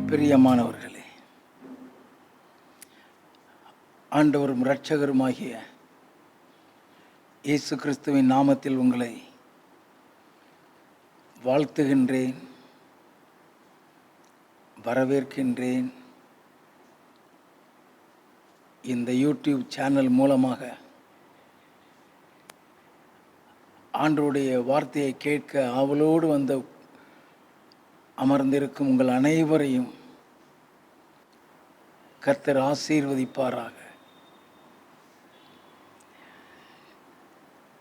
பிரியமானவர்களே, ஆண்டவரும் இரட்சகருமாகிய இயேசு கிறிஸ்துவின் நாமத்தில் உங்களை வாழ்த்துகின்றேன், வரவேற்கின்றேன். இந்த யூடியூப் சேனல் மூலமாக ஆண்டவருடைய வார்த்தையை கேட்க ஆவலோடு வந்து அமர்ந்திருக்கும் உங்கள் அனைவரையும் கர்த்தர் ஆசீர்வதிப்பாராக.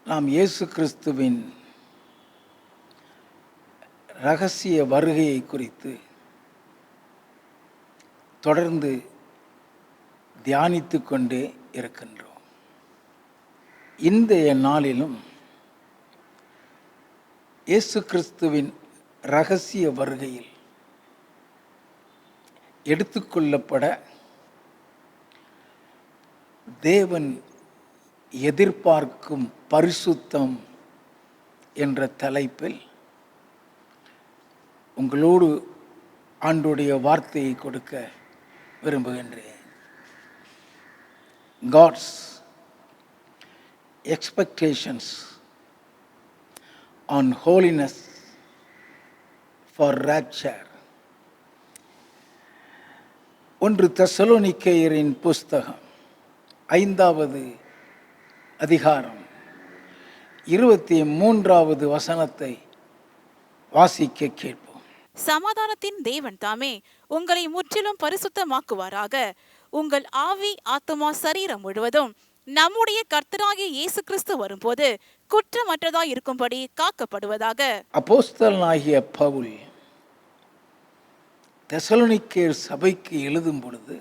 நாம் இயேசு கிறிஸ்துவின் இரகசிய வருகையை குறித்து தொடர்ந்து தியானித்து கொண்டே இருக்கின்றோம். இன்றைய நாளிலும் இயேசு கிறிஸ்துவின் இரகசிய வருகையில் எடுத்துக்கொள்ளப்பட தேவன் எதிர்பார்க்கும் பரிசுத்தம் என்ற தலைப்பில் உங்களோடு ஆண்டவருடைய வார்த்தையை கொடுக்க விரும்புகின்றேன். God's expectations on holiness for rapture. 1 தெசலோனிக்கேயரின் புஸ்தகம் 5வது அதிகாரம் 23வது வசனத்தை வாசிக்க கேட்போம். சமாதானத்தின் தேவன் தாமே உங்களை முற்றிலும் பரிசுத்தமாக்குவாராக. உங்கள் ஆவி, ஆத்துமா, சரீரம் முழுவதும் நம்முடைய கர்த்தராகிய இயேசு கிறிஸ்து வரும்போது குற்றமற்றதாய் இருக்கும்படி காக்கப்படுவதாக. அப்போஸ்தலனாகிய பவுல் தெசலோனிக்கேயர் சபைக்கு எழுதும் பொழுது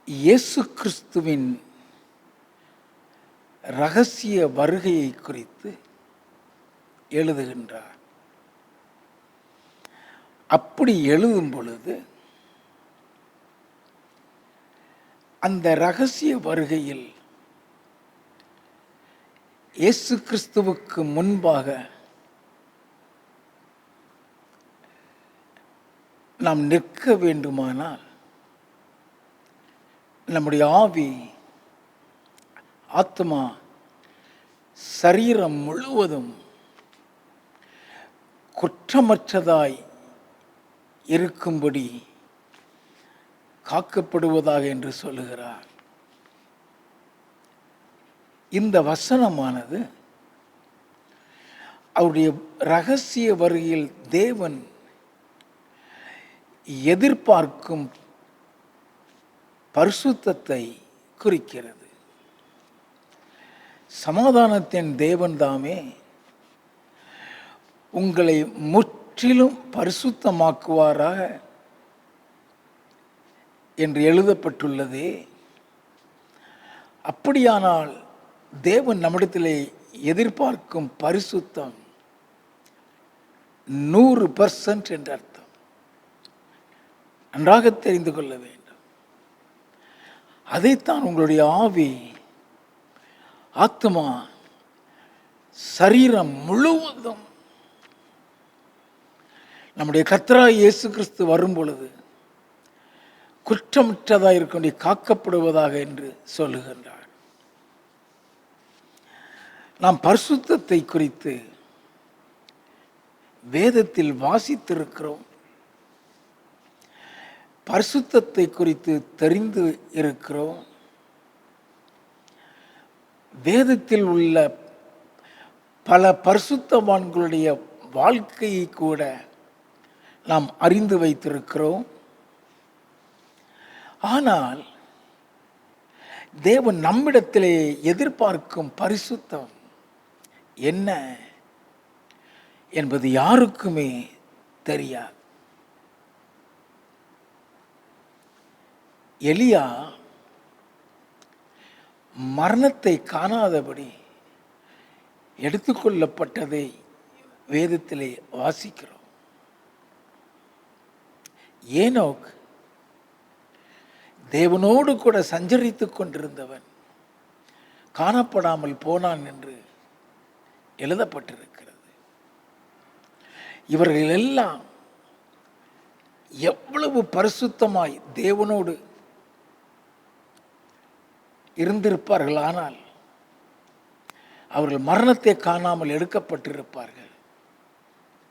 இயேசு கிறிஸ்துவின் இரகசிய வருகையை குறித்து எழுதுகின்றார். அப்படி எழுதும் பொழுது அந்த இரகசிய வருகையில் இயேசு கிறிஸ்துவுக்கு முன்பாக நாம் நிற்க வேண்டுமானால் நம்முடைய ஆவி, ஆத்மா, சரீரம் முழுவதும் குற்றமற்றதாய் இருக்கும்படி காக்கப்படுவதாக என்று சொல்லுகிறார். இந்த வசனமானது அவருடைய இரகசிய வருகையில் தேவன் எதிர்பார்க்கும் பரிசுத்தத்தை குறிக்கிறது. சமாதானத்தின் தேவன் தாமே உங்களை முற்றிலும் பரிசுத்தமாக்குவாராக என்று எழுதப்பட்டுள்ளதே. அப்படியானால் தேவன் நம்மிடத்திலே எதிர்பார்க்கும் பரிசுத்தம் 100% என்ற அர்த்தம். நன்றாக தெரிந்து கொள்ள வேண்டும். அதைத்தான் உங்களுடைய ஆவி, ஆத்மா, சரீரம் முழுவதும் நம்முடைய கர்த்தராகிய இயேசு கிறிஸ்து வரும் பொழுது குற்றமற்றதாக இருக்க காக்கப்படுவதாக என்று சொல்லுகின்றார். நாம் பரிசுத்தத்தை குறித்து வேதத்தில் வாசித்திருக்கிறோம். பரிசுத்தத்தை குறித்து தெரிந்து இருக்கிறோம். வேதத்தில் உள்ள பல பரிசுத்தவான்களுடைய வாழ்க்கையை கூட நாம் அறிந்து வைத்திருக்கிறோம். ஆனால் தேவன் நம்மிடத்திலே எதிர்பார்க்கும் பரிசுத்தம் என்ன என்பது யாருக்குமே தெரியாது. எலியா மரணத்தை காணாதபடி எடுத்துக்கொள்ளப்பட்டதை வேதத்திலே வாசிக்கிறோம். ஏனோக் தேவனோடு கூட சஞ்சரித்துக் கொண்டிருந்தவன் காணப்படாமல் போனான் என்று எழுதப்பட்டிருக்கிறது. இவர்கள் எல்லாம் எவ்வளவு பரிசுத்தமாய் தேவனோடு இருந்திருப்பார்கள், ஆனால் அவர்கள் மரணத்தை காணாமல் எடுக்கப்பட்டிருப்பார்கள்.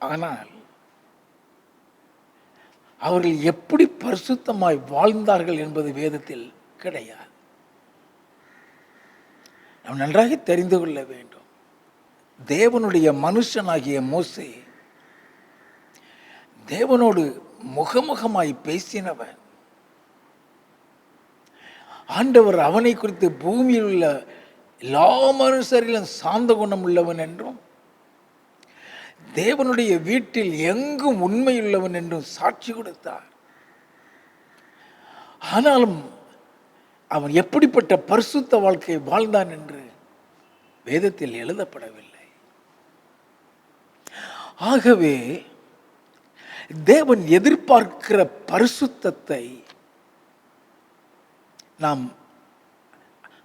ஆனால் அவர்கள் எப்படி பரிசுத்தமாய் வாழ்ந்தார்கள் என்பது வேதத்தில் கிடையாது. நாம் நன்றாக தெரிந்து கொள்ள வேண்டும். தேவனுடைய மனுஷனாகிய மோசே தேவனோடு முகமுகமாய் பேசினவன். ஆண்டவர் அவனை குறித்து பூமியில் உள்ள எல்லா மனுஷரிலும் சாந்த குணம் உள்ளவன் என்றும், தேவனுடைய வீட்டில் எங்கும் உண்மையுள்ளவன் என்றும் சாட்சி கொடுத்தார். ஆனாலும் அவன் எப்படிப்பட்ட பரிசுத்த வாழ்க்கை வாழ்ந்தான் என்று வேதத்தில் எழுதப்படவில்லை. ஆகவே தேவன் எதிர்பார்க்கிற பரிசுத்தத்தை நாம்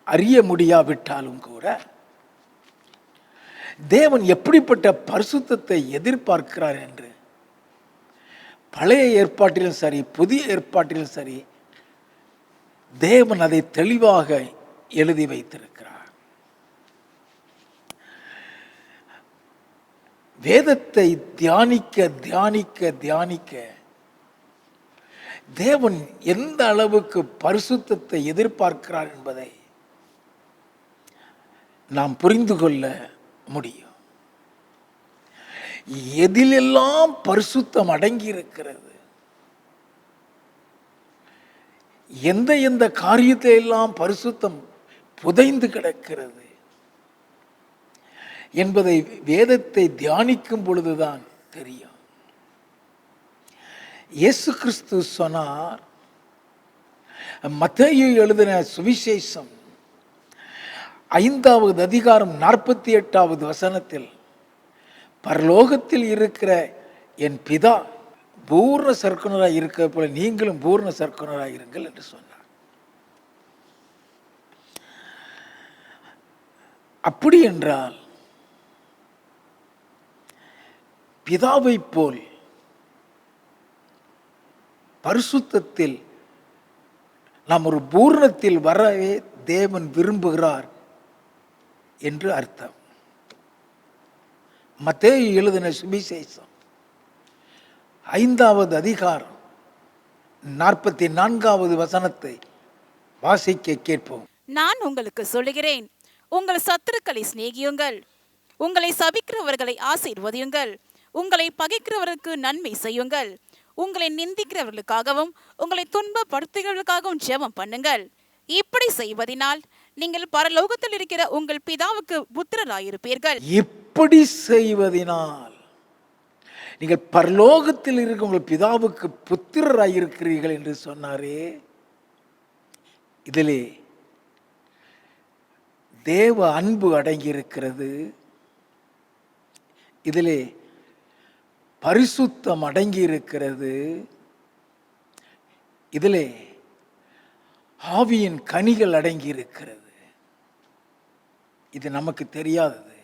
அறிய முடியாவிட்டாலும் கூட, தேவன் எப்படிப்பட்ட பரிசுத்தத்தை எதிர்பார்க்கிறார் என்று பழைய ஏற்பாட்டிலும் சரி புதிய ஏற்பாட்டிலும் சரி தேவன் அதை தெளிவாக எழுதி வைத்திருக்கிறார். வேதத்தை தியானிக்க தியானிக்க தியானிக்க தேவன் எந்த அளவுக்கு பரிசுத்தத்தை எதிர்பார்க்கிறார் என்பதை நாம் புரிந்து கொள்ள முடியும். எதிலெல்லாம் பரிசுத்தம் அடங்கி இருக்கிறது, எந்த எந்த காரியத்திலெல்லாம் பரிசுத்தம் புதைந்து கிடக்கிறது என்பதை வேதத்தை தியானிக்கும் பொழுதுதான் தெரியும். இயேசு கிறிஸ்து சொன்னார், மத்தேயு எழுதின சுவிசேஷம் 5வது அதிகாரம் 48வது வசனத்தில், பரலோகத்தில் இருக்கிற என் பிதா பூர்ண சர்க்குணராய் இருக்க போல நீங்களும் பூர்ண சர்க்குணராய் இருங்கள் என்று சொன்னார். அப்படி என்றால் பிதாவை போல் பரிசுத்தத்தில் நாம் ஒரு பூர்ணத்தில் வரவே தேவன் விரும்புகிறார் என்று அர்த்தம். மத்தேயு எழுதின சுவிசேஷம் 5வது அதிகாரம் 44வது வசனத்தை வாசிக்க கேட்போம். நான் உங்களுக்கு சொல்லுகிறேன், உங்கள் சத்துருக்களை சிநேகியுங்கள், உங்களை சபிக்கிறவர்களை ஆசீர்வதியுங்கள், உங்களை பகைக்கிறவர்களுக்கு நன்மை செய்யுங்கள், உங்களை நிந்திக்கிறவர்களுக்காகவும் உங்களை துன்பப்படுத்துகிறவர்களுக்காகவும் ஜெபம் பண்ணுங்கள். இப்படி செய்வதனால் நீங்கள் பரலோகத்தில் இருக்கிற உங்கள் பிதாவுக்கு புத்திரராயிருப்பீர்கள். இப்படி செய்வதனால் நீங்கள் பரலோகத்தில் இருக்க உங்கள் பிதாவுக்கு புத்திரராயிருக்கிறீர்கள் என்று சொன்னாரே, இதிலே தேவ அன்பு அடங்கி இருக்கிறது, இதிலே பரிசுத்தம் அடங்கி இருக்கிறது, இதிலே ஆவியின் கனிகள் அடங்கி இருக்கிறது. இது நமக்கு தெரியாதது,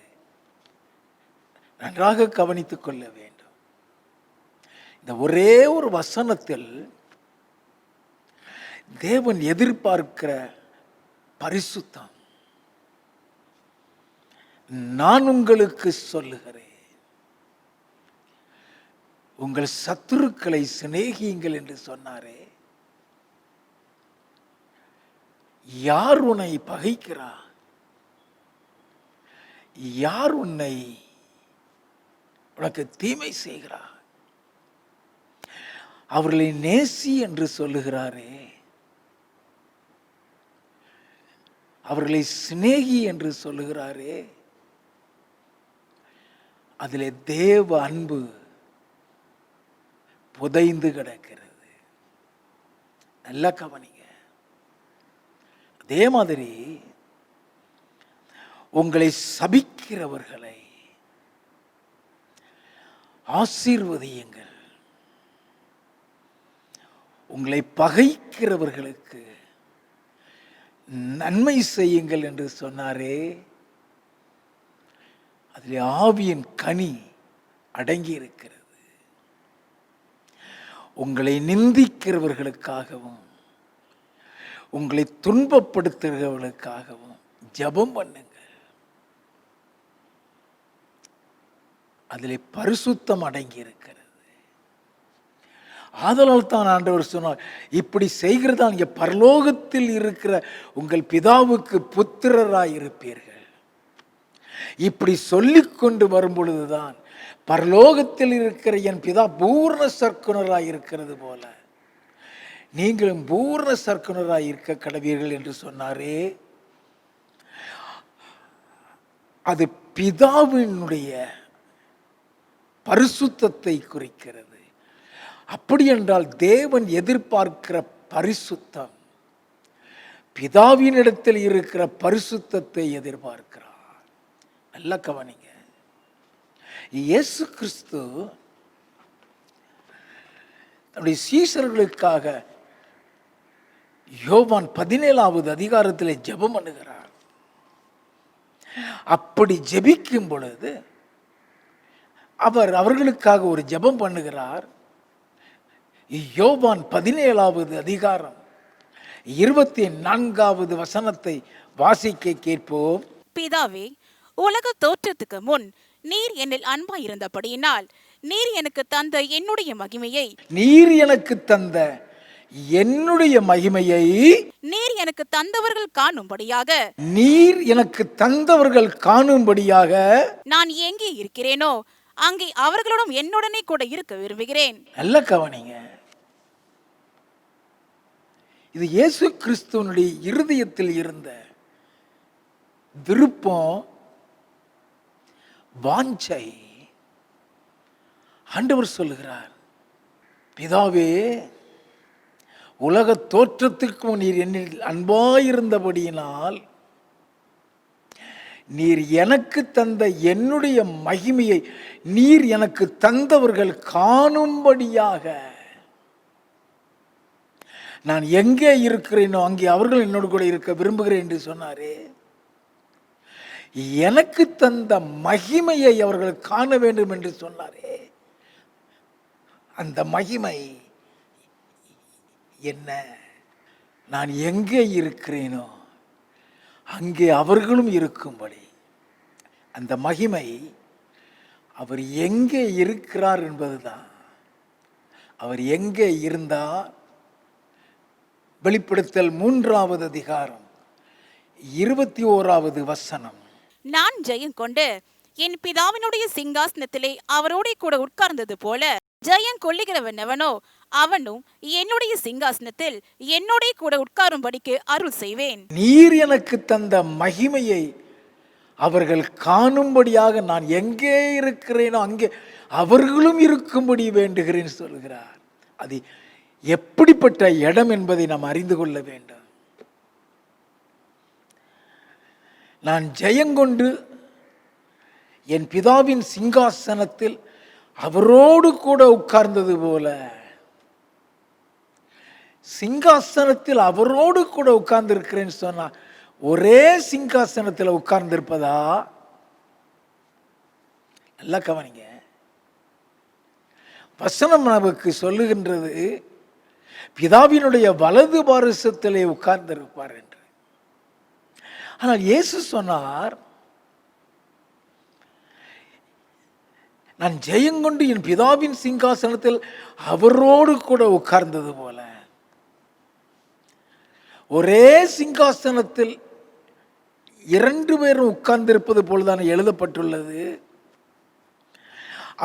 நன்றாக கவனித்துக் கொள்ள வேண்டும். இந்த ஒரே ஒரு வசனத்தில் தேவன் எதிர்பார்க்கிற பரிசுத்தம், நான் உங்களுக்கு சொல்லுகிறேன், உங்கள் சத்துருக்களை சிநேகியுங்கள் என்று சொன்னாரே. யார் உன்னை பகைக்கிறார், யார் உன்னை உனக்கு தீமை செய்கிறார், அவர்களை நேசி என்று சொல்லுகிறாரே, அவர்களை சிநேகி என்று சொல்லுகிறாரே, அதிலே தேவ அன்பு புதைந்து கிடக்கிறது. நல்லா கவனிங்க. அதே மாதிரி உங்களை சபிக்கிறவர்களை ஆசீர்வதியுங்கள், உங்களை பகைக்கிறவர்களுக்கு நன்மை செய்யுங்கள் என்று சொன்னாரே. அதில் ஆவியின் கனி அடங்கி இருக்கிறது. உங்களை நிந்திக்கிறவர்களுக்காகவும் உங்களை துன்பப்படுத்துகிறவர்களுக்காகவும் ஜெபம் பண்ணுங்க. அதிலே பரிசுத்தம் அடங்கி இருக்கிறது. ஆதலால் தான் ஆண்டவர் சொன்னார், இப்படி செய்கிறதா நீங்க பரலோகத்தில் இருக்கிற உங்கள் பிதாவுக்கு புத்திரராய் இருப்பீர்கள். இப்படி சொல்லிக் கொண்டு வரும் பொழுதுதான் பரலோகத்தில் இருக்கிற என் பிதா பூர்ண சர்க்குணராய் இருக்கிறது போல நீங்களும் பூர்ண சர்க்குணராய் இருக்க கடவீர்கள் என்று சொன்னாரே. அது பிதாவினுடைய பரிசுத்தத்தை குறிக்கிறது. அப்படி என்றால் தேவன் எதிர்பார்க்கிற பரிசுத்தம் பிதாவினிடத்தில் இருக்கிற பரிசுத்தத்தை எதிர்பார்க்கிறார். நல்ல கவனிங்க. இயேசு கிறிஸ்து தன்னுடைய சீஷர்களுக்காக யோவான் 17வது அதிகாரத்தில் ஜெபம் பண்ணுகிறார். அப்படி ஜெபிக்கும் பொழுது அவர்களுக்காக ஒரு ஜெபம் பண்ணுகிறார். யோவான் 17வது அதிகாரம் 24வது வசனத்தை வாசிக்க கேட்போம். பிதாவே, உலக தோற்றத்துக்கு முன் நீர் என்னில் அன்பாயிருந்தபடியினால் நீர் எனக்கு தந்த என்னுடைய மகிமையை நீர் எனக்கு தந்தவர்கள் காணும்படியாக நான் எங்கே இருக்கிறேனோ அங்கே அவர்களுடன் என்னுடனே கூட இருக்க விரும்புகிறேன். நல்ல கவனிங்க. இது இயேசு கிறிஸ்துவனுடைய இருதயத்தில் இருந்த விருப்பம், வாஞ்சை. ஆண்டவர் சொல்லுகிறார், பிதாவே, உலக தோற்றத்துக்கு நீர் என்னில் அன்பாயிருந்தபடியினால் நீர் எனக்கு தந்த என்னுடைய மகிமையை நீர் எனக்கு தந்தவர்கள் காணும்படியாக நான் எங்கே இருக்கிறேனோ அங்கே அவர்கள் என்னோடு கூட இருக்க விரும்புகிறேன் என்று சொன்னாரே. எனக்கு தந்த மகிமையை அவர்கள் காண வேண்டும் என்று சொன்னாரே. அந்த மகிமை என்ன? நான் எங்கே இருக்கிறேனோ அங்கே அவர்களும் இருக்கும்படி. அந்த மகிமை அவர் எங்கே இருக்கிறார் என்பதுதான். அவர் எங்கே இருந்தார்? வெளிப்படுத்தல் 3வது அதிகாரம் 21வது வசனம். நான் ஜெயம் கொண்டு என் பிதாவினுடைய சிங்காசனத்திலே அவரோட கூட உட்கார்ந்தது போல ஜெயம் கொள்ளுகிறவன் எவனோ அவனும் என்னுடைய சிங்காசனத்தில் என்னோட கூட உட்காரும்படிக்கு அருள் செய்வேன். நீர் எனக்கு தந்த மகிமையை அவர்கள் காணும்படியாக நான் எங்கே இருக்கிறேனோ அங்கே அவர்களும் இருக்கும்படி வேண்டுகிறேன் சொல்கிறார். அது எப்படிப்பட்ட இடம் என்பதை நாம் அறிந்து கொள்ள வேண்டும். நான் ஜெயங்கொண்டு என் பிதாவின் சிங்காசனத்தில் அவரோடு கூட உட்கார்ந்தது போல, சிங்காசனத்தில் அவரோடு கூட உட்கார்ந்து இருக்கிறேன்னு சொன்னா ஒரே சிங்காசனத்தில் உட்கார்ந்திருப்பதா? நல்லா கவனிங்க. வசனம் நமக்கு சொல்லுகின்றது பிதாவினுடைய வலது பாரிசத்திலே உட்கார்ந்திருப்பார் என்று. ஆனால் இயேசு சொன்னார், நான் ஜெயங்கொண்டு என் பிதாவின் சிங்காசனத்தில் அவரோடு கூட உட்கார்ந்தது போல. ஒரே சிங்காசனத்தில் 2 பேரும் உட்கார்ந்திருப்பது போலதான் எழுதப்பட்டுள்ளது.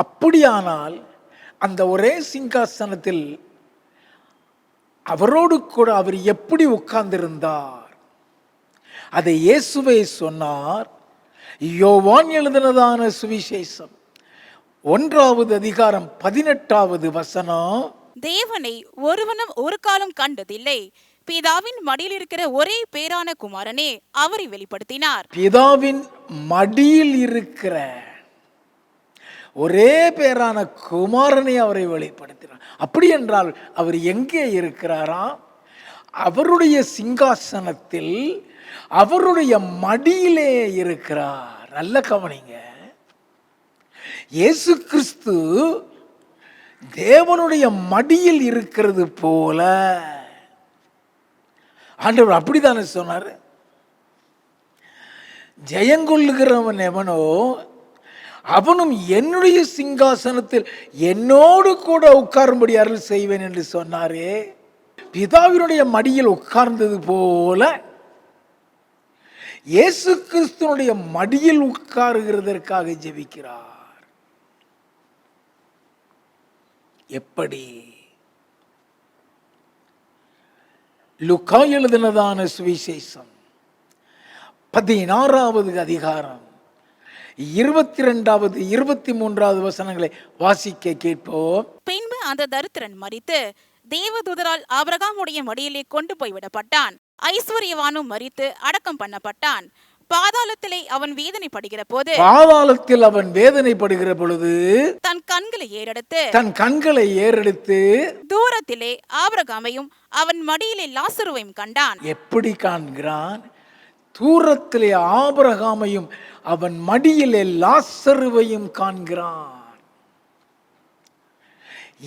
அப்படியானால் அந்த ஒரே சிங்காசனத்தில் அவரோடு கூட அவர் எப்படி உட்கார்ந்திருந்தார்? அதை இயேசுவே சொன்னார். யோவான் எழுதினதான சுவிசேஷம் 1வது அதிகாரம் 18வது வசனம். தேவனை ஒருவனும் ஒரு காலம் கண்டதில்லை, பிதாவின் மடியில் இருக்கிற ஒரே பேரான குமாரனே அவரை வெளிப்படுத்தினார். பிதாவின் மடியில் இருக்கிற ஒரே பேரான குமாரனை அவரை வெளிப்படுத்தினார். அப்படி என்றால் அவர் எங்கே இருக்கிறாரா? அவருடைய சிங்காசனத்தில் அவருடைய மடியிலே இருக்கிறார். நல்ல கவனிங்க. இயேசு கிறிஸ்து தேவனுடைய மடியில் இருக்கிறது போல. ஆண்டவர் அப்படித்தானே சொன்னார். ஜெயங்கொள்ளுகிறவன் எவனோ அவனும் என்னுடைய சிங்காசனத்தில் என்னோடு கூட உட்காரும்படி அருள் செய்வேன் என்று சொன்னாரே. பிதாவினுடைய மடியில் உட்கார்ந்தது போல இயேசு கிறிஸ்துனுடைய மடியில் உட்காருகிறதற்காக ஜெபிக்கிறார். எப்படி? லூக்கா எழுதினதான சுவிசேஷம் 16வது அதிகாரம் 22வது 23வது வசனங்களை வாசிக்க கேட்போம். பின்பு அந்த தரித்திரன் மரித்து தேவதூதரால் ஆபிரகாமுடைய மடியிலே கொண்டு போய்விடப்பட்டான். ஐஸ்வர்யவானும் மரித்து அடக்கம் பண்ணப்பட்டான். பாதாளத்திலே அவன் வேதனைப்படுகிற பொழுது தன் கண்களை ஏறெடுத்து தூரத்திலே ஆபிரகாமையும் அவன் மடியிலே லாசருவையும் கண்டான். எப்படி காண்கிறான்? தூரத்திலே ஆபிரகாமையும் அவன் மடியிலே லாசருவையும் காண்கிறான்.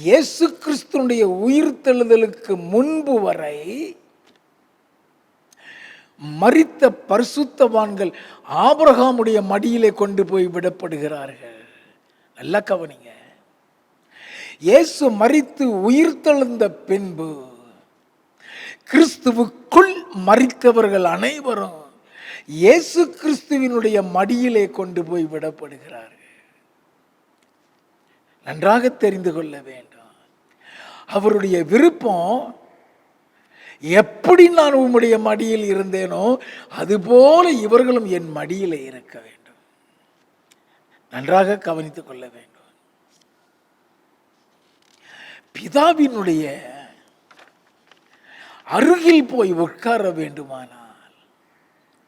இயேசு கிறிஸ்துவினுடைய உயிர்த்தெழுதலுக்கு முன்பு வரை மரித்த பரிசுத்தவான்கள் ஆபிரகாமுடைய மடியிலே கொண்டு போய் விடப்படுகிறார்கள். நல்லா கவனிங்க. இயேசு மரித்து உயிர்த்தெழுந்த பின்பு கிறிஸ்துவுக்குள் மரித்தவர்கள் அனைவரும் இயேசு கிறிஸ்துவினுடைய மடியிலே கொண்டு போய் விடப்படுகிறார்கள். நன்றாக தெரிந்து கொள்ள வேண்டும். அவருடைய விருப்பம், எப்படி நான் உம்முடைய மடியில் இருந்தேனோ அதுபோல இவர்களும் என் மடியிலே இருக்க வேண்டும். நன்றாக கவனித்துக் கொள்ள வேண்டும். பிதாவினுடைய அருகில் போய் உட்கார வேண்டுமானால்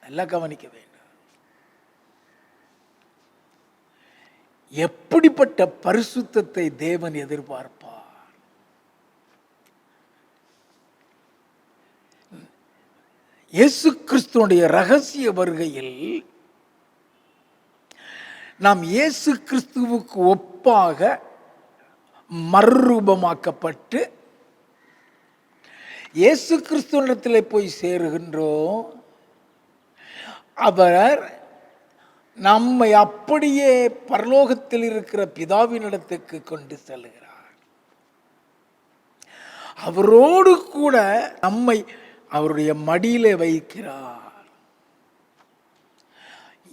நல்லா கவனிக்க வேண்டும். எப்படிப்பட்ட பரிசுத்தத்தை தேவன் எதிர்பார்ப்பார்? இயேசு கிறிஸ்துவுடைய ரகசிய வருகையில் நாம் இயேசு கிறிஸ்துவுக்கு ஒப்பாக மறுரூபமாக்கப்பட்டு இயேசு கிறிஸ்துவிடத்திலே போய் சேருகின்றோம். அவர் நம்மை அப்படியே பரலோகத்தில் இருக்கிற பிதாவினிடத்துக்கு கொண்டு செல்கிறார். அவரோடு கூட நம்மை அவருடைய மடியிலே வைக்கிறார்.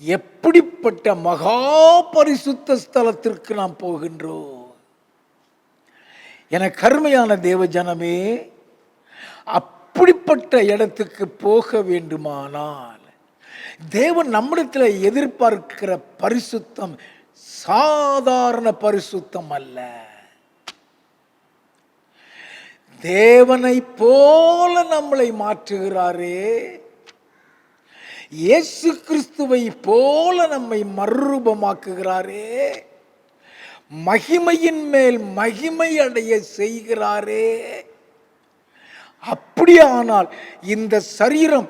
எப்படிப்பட்ட மகா பரிசுத்த ஸ்தலத்திற்கு நாம் போகின்றோம். என கருமையான தேவ ஜனமே, அப்படிப்பட்ட இடத்துக்கு போக வேண்டுமானால் தேவன் நம்மிடத்தில் எதிர்பார்க்கிற பரிசுத்தம் சாதாரண பரிசுத்தம் அல்ல. தேவனை போல நம்மளை மாற்றுகிறாரே, இயேசு கிறிஸ்துவை போல நம்மை மறுரூபமாக்குகிறாரே, மகிமையின் மேல் மகிமை அடைய செய்கிறாரே. அப்படியானால் இந்த சரீரம்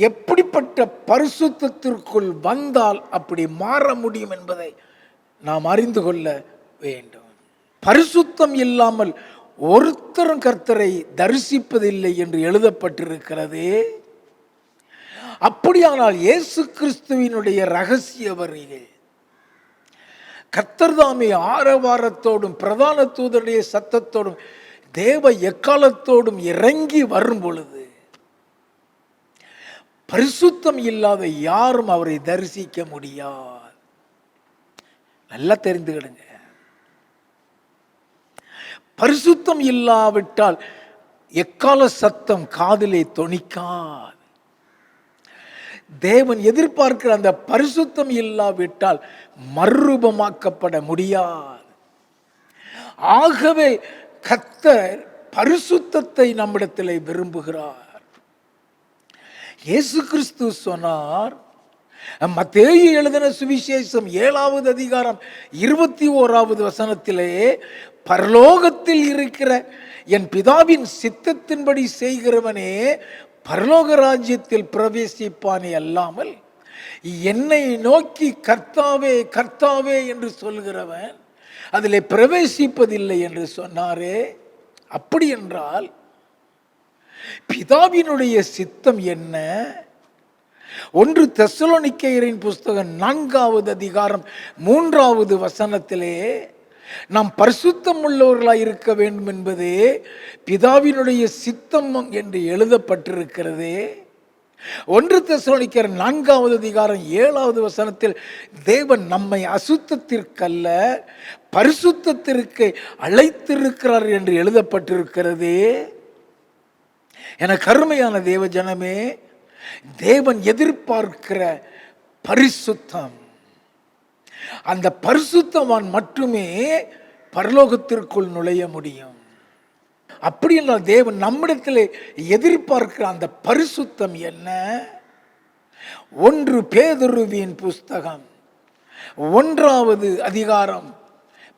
எப்படிப்பட்ட பரிசுத்தத்திற்குள் வந்தால் அப்படி மாற முடியும் என்பதை நாம் அறிந்து கொள்ள வேண்டும். பரிசுத்தம் இல்லாமல் ஒருத்தரும் கர்த்தரை தரிசிப்பதில்லை என்று எழுதப்பட்டிருக்கிறதே. அப்படியானால் இயேசு கிறிஸ்துவினுடைய ரகசிய வருகை கர்த்தர் தாமே ஆரவாரத்தோடும் பிரதான தூதருடைய சத்தத்தோடும் தேவ எக்காலத்தோடும் இறங்கி வரும் பொழுது பரிசுத்தம் இல்லாத யாரும் அவரை தரிசிக்க முடியாது. நல்லா தெரிந்துக்கிடுங்க. பரிசுத்தம் இல்லாவிட்டால் எக்கால சத்தம் காதிலே தொனிக்காது. தேவன் எதிர்பார்க்கிற அந்த பரிசுத்தம் இல்லாவிட்டால் மறுரூபமாக்கப்பட முடியாது. ஆகவே கர்த்தர் பரிசுத்தத்தை நம்மிடத்தில் விரும்புகிறார். இயேசு கிறிஸ்து சொன்னார், மத்தேயு எழுதின சுவிசேஷம் 7வது அதிகாரம் 21வது வசனத்திலே, பரலோகத்தில் இருக்கிற என் பிதாவின் சித்தத்தின்படி செய்கிறவனே பரலோக ராஜ்யத்தில் பிரவேசிப்பானே அல்லாமல் என்னை நோக்கி கர்த்தாவே கர்த்தாவே என்று சொல்கிறவன் அதிலே பிரவேசிப்பதில்லை என்று சொன்னாரே. அப்படி என்றால் பிதாவினுடைய சித்தம் என்ன? 1 தெசலோனிக்கேயரின் புஸ்தகம் 4வது அதிகாரம் 3வது வசனத்திலே நாம் பரிசுத்தம் உள்ளவர்களாய் இருக்க வேண்டும் என்பதே பிதாவினுடைய சித்தம் என்று எழுதப்பட்டிருக்கிறதே. 1 தெசலோனிக்கேயர் 4வது அதிகாரம் 7வது வசனத்தில் தேவன் நம்மை அசுத்தத்திற்கல்ல பரிசுத்தத்திற்கு அழைத்திருக்கிறார் என்று எழுதப்பட்டிருக்கிறதே. என கருமையான தேவ ஜனமே, தேவன் எதிர்பார்க்கிற பரிசுத்தம், அந்த பரிசுத்தவான் மட்டுமே பரலோகத்திற்குள் நுழைய முடியும். அப்படி என்றால் தேவன் நம்மிடத்தில் எதிர்பார்க்கிற அந்த பரிசுத்தம் என்ன? 1 பேதுருவின் புஸ்தகம் 1வது அதிகாரம்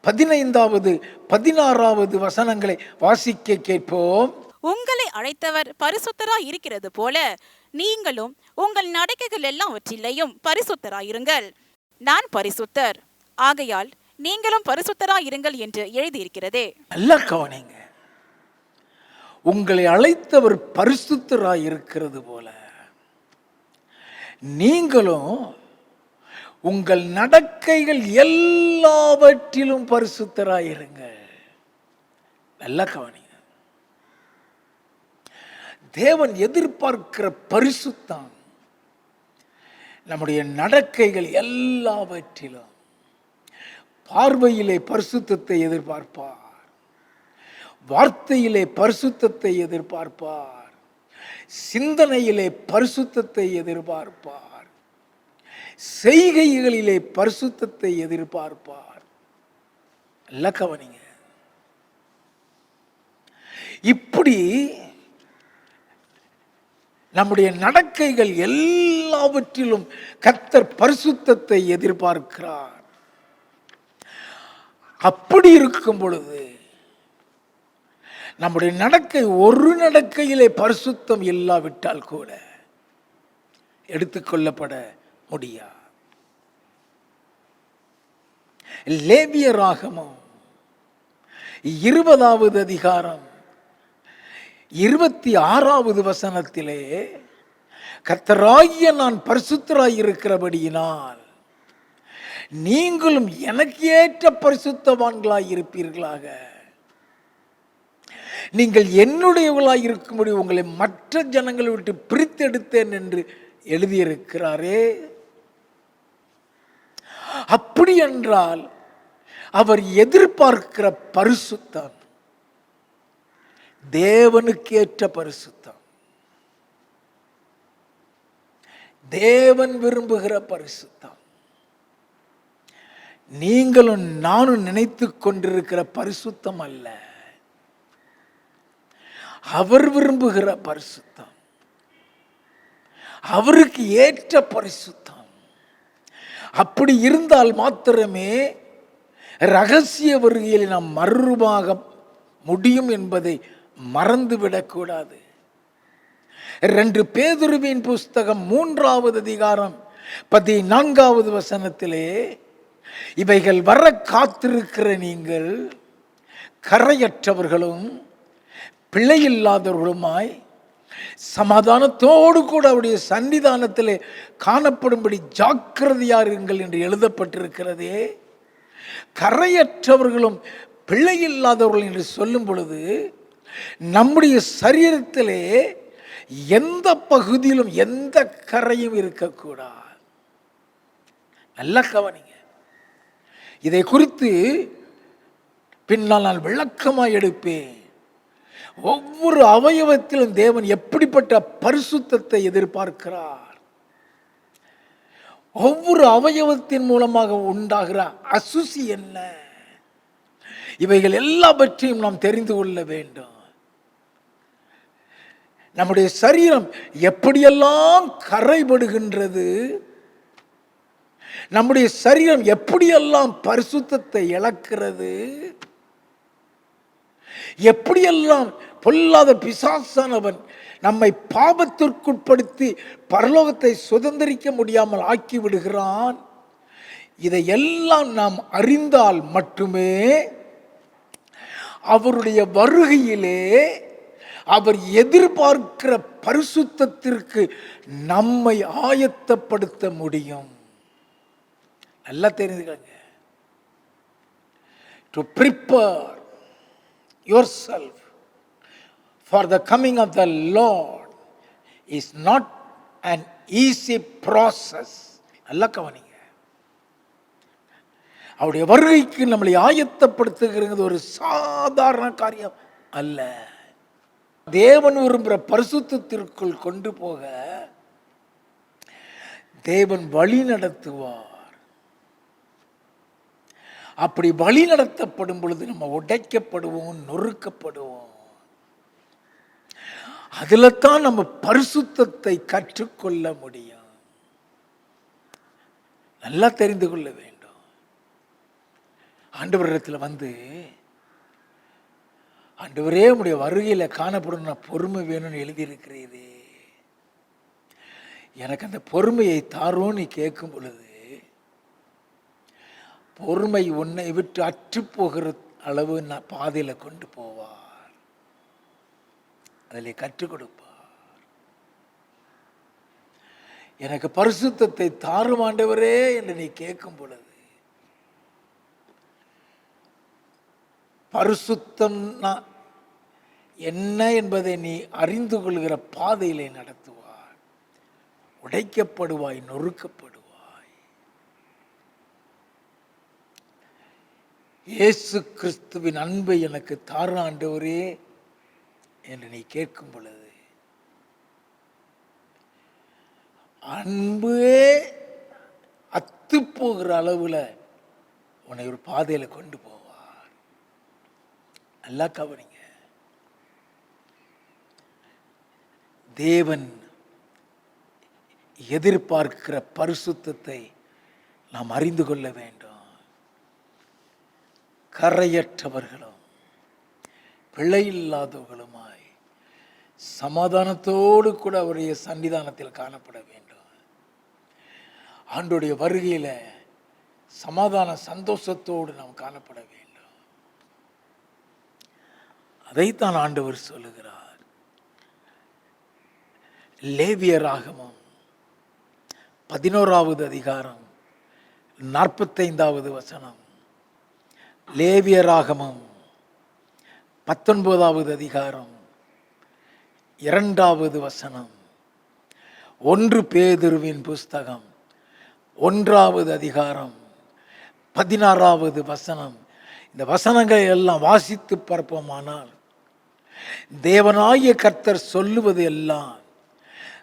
15வது 16வது வசனங்களை வாசிக்க கேட்போம். உங்களை அழைத்தவர் பரிசுத்தராய் இருக்கிறது போல நீங்களும் உங்கள் நடக்கைகள் எல்லாவற்றிலேயும் பரிசுத்தராயிருங்கள். நான் பரிசுத்தர், ஆகையால் நீங்களும் பரிசுத்தராயிருங்கள் என்று எழுதியிருக்கிறதே. நல்லா கவனிங்க. உங்களை அழைத்தவர் பரிசுத்தராய் இருக்கிறது போல நீங்களும் உங்கள் நடக்கைகள் எல்லாவற்றிலும் பரிசுத்தராயிருங்கள். நல்லா கவனிங்க. தேவன் எதிர்பார்க்கிற பரிசுத்தம் நம்முடைய நடக்கைகள் எல்லாவற்றிலும். பார்வையிலே பரிசுத்தத்தை எதிர்பார்ப்பார், வார்த்தையிலே பரிசுத்தத்தை எதிர்பார்ப்பார், சிந்தனையிலே பரிசுத்தத்தை எதிர்பார்ப்பார், செய்கைகளிலே பரிசுத்தத்தை எதிர்பார்ப்பார். நல்லா கவனிங்க. இப்படி நம்முடைய நடக்கைகள் எல்லாவற்றிலும் கர்த்தர் பரிசுத்தத்தை எதிர்பார்க்கிறார். அப்படி இருக்கும் பொழுது நம்முடைய நடக்கை ஒரு நடக்கையிலே பரிசுத்தம் இல்லாவிட்டால் கூட எடுத்துக்கொள்ளப்பட முடியாது. லேவியராகமம் 20வது அதிகாரம் 26வது வசனத்திலே கர்த்தராகிய நான் பரிசுத்தராய் இருக்கிறபடியினால் நீங்களும் எனக்கு ஏற்ற பரிசுத்தவான்களாய் இருப்பீர்களாக. நீங்கள் என்னுடையவர்களாய் இருக்கும்படி உங்களை மற்ற ஜனங்களை விட்டு பிரித்தெடுத்தேன் என்று எழுதியிருக்கிறாரே. அப்படி என்றால் அவர் எதிர்பார்க்கிற பரிசுத்தம் தேவனுக்கு ஏற்ற பரிசுத்தம், தேவன் விரும்புகிற பரிசுத்தம். நீங்களும் நானும் நினைத்து கொண்டிருக்கிற பரிசுத்தம் அல்ல, அவர் விரும்புகிற பரிசுத்தம், அவருக்கு ஏற்ற பரிசுத்தம். அப்படி இருந்தால் மாத்திரமே ரகசிய வருகையில் நாம் மறுரூபமாக முடியும் என்பதை மறந்துவிடக்கூடாது. 2 பேதுருவின் புஸ்தகம் 3வது அதிகாரம் 14வது வசனத்திலே இவைகள் வர காத்திருக்கிற நீங்கள் கரையற்றவர்களும் பிழையில்லாதவர்களுமாய் சமாதானத்தோடு கூட அவருடைய சன்னிதானத்திலே காணப்படும்படி ஜாக்கிரதையாருங்கள் என்று எழுதப்பட்டிருக்கிறதே. கரையற்றவர்களும் பிழையில்லாதவர்கள் என்று சொல்லும் பொழுது நம்முடைய சரீரத்திலே எந்த பகுதியிலும் எந்த கரையும் இருக்கக்கூடாது. நல்ல கவனிங்க. இதை குறித்து பின்னால் நான் விளக்கமாக எடுப்பேன். ஒவ்வொரு அவயவத்திலும் தேவன் எப்படிப்பட்ட பரிசுத்தத்தை எதிர்பார்க்கிறார், ஒவ்வொரு அவயவத்தின் மூலமாக உண்டாகிற அசுசி என்ன, இவைகள் எல்லாவற்றையும் நாம் தெரிந்து கொள்ள வேண்டும். நம்முடைய சரீரம் எப்படியெல்லாம் கரைபடுகின்றது, நம்முடைய சரீரம் எப்படியெல்லாம் பரிசுத்தத்தை இழக்கிறது, எப்படியெல்லாம் பொல்லாத பிசாசானவன் நம்மை பாவத்திற்குட்படுத்தி பரலோகத்தை சுதந்திரிக்க முடியாமல் ஆக்கி விடுகிறான் இதையெல்லாம் நாம் அறிந்தால் மட்டுமே அவருடைய வருகையிலே அவர் எதிர்பார்க்கிற பரிசுத்தத்திற்கு நம்மை ஆயத்தப்படுத்த முடியும். நல்லா தெரிஞ்சுக்கங்க. To prepare yourself for the coming of the Lord is not an easy process. நல்லா கவனிங்க. அவருடைய வருகைக்கு நம்மளை ஆயத்தப்படுத்துகிறது ஒரு சாதாரண காரியம் அல்ல. தேவன் விரும்புகிற பரிசுத்தத்திற்குள் கொண்டு போக தேவன் வழி நடத்துவார். அப்படி வழி நடத்தப்படும் பொழுது நம்ம உடைக்கப்படுவோம், நொறுக்கப்படுவோம். அதுல தான் நம்ம பரிசுத்தத்தை கற்றுக்கொள்ள முடியும். நல்லா தெரிந்து கொள்ள வேண்டும். ஆண்டவரிடத்தில் வந்து, ஆண்டவரே உம்முடைய வருகையில காணப்படும் பொறுமை வேணும்னு எழுதியிருக்கிறீரே, எனக்கு அந்த பொறுமையை தாரோன்னு நீ கேட்கும் பொழுது பொறுமை உன்னை விட்டு அற்று போகிற அளவு நான் பாதையில கொண்டு போவார். அதில் கற்றுக் கொடுப்பார். எனக்கு பரிசுத்தத்தை தாரும் ஆண்டவரே என்று நீ கேட்கும் பொழுது பரிசுத்தம் என்ன என்பதை நீ அறிந்து கொள்கிற பாதையிலே நடத்துவார். உடைக்கப்படுவாய், நொறுக்கப்படுவாய். இயேசு கிறிஸ்துவின் அன்பை எனக்கு தாரும் ஆண்டவரே என்று நீ கேட்கும் பொழுது அன்பே அத்து போகிற அளவுல உன்னை ஒரு பாதையில கொண்டு போவார். நல்லா கவனிங்க. தேவன் எதிர்பார்க்கிற பரிசுத்தத்தை நாம் அறிந்து கொள்ள வேண்டும். கரையற்றவர்களும் பிழை இல்லாதவர்களுமாய் சமாதானத்தோடு கூட அவருடைய சன்னிதானத்தில் காணப்பட வேண்டும். ஆண்டோடைய வருகையில சமாதான சந்தோஷத்தோடு நாம் காணப்பட வேண்டும். அதைத்தான் ஆண்டவர் சொல்லுகிறார். லேவியராகமம் 11வது அதிகாரம் 45வது வசனம். லேவியராகமம் 19வது அதிகாரம் 2வது வசனம். 1 பேதுருவின் புஸ்தகம் 1வது அதிகாரம் 16வது வசனம். இந்த வசனங்களை எல்லாம் வாசித்து பார்ப்போமானால் தேவனாகிய கர்த்தர் சொல்லுவது எல்லாம்,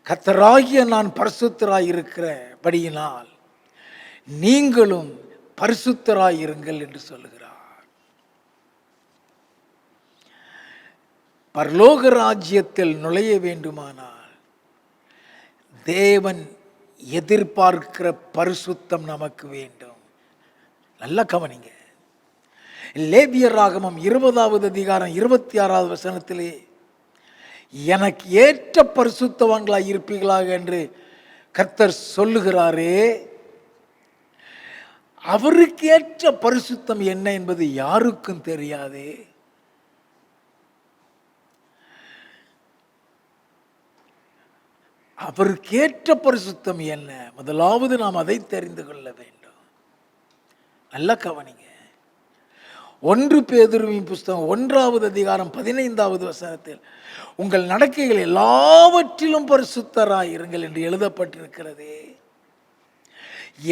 கர்த்தராகிய நான் பரிசுத்தராய் இருக்கிறபடியினால் நீங்களும் பரிசுத்தராயிருங்கள் என்று சொல்லுகிறார். பரலோக ராஜ்யத்தில் நுழைய வேண்டுமானால் தேவன் எதிர்பார்க்கிற பரிசுத்தம் நமக்கு வேண்டும். நல்லா கவனிங்க. லேவியராகமம் 20வது அதிகாரம் 26வது வசனத்திலே எனக்கு ஏற்ற பரிசுத்தவான்களாய் இருப்பீர்களாக என்று கர்த்தர் சொல்லுகிறாரே, அவருக்கு ஏற்ற பரிசுத்தம் என்ன என்பது யாருக்கும் தெரியாதே. அவருக்கு ஏற்ற பரிசுத்தம் என்ன? முதலாவது நாம் அதை தெரிந்து கொள்ள வேண்டும். நல்லா கவனிங்க. 1 பேதுருவின் புஸ்தகம் 1வது அதிகாரம் 15வது வசனத்தில் உங்கள் நடக்கைகள் எல்லாவற்றிலும் பரிசுத்தராயிருங்கள் என்று எழுதப்பட்டிருக்கிறது.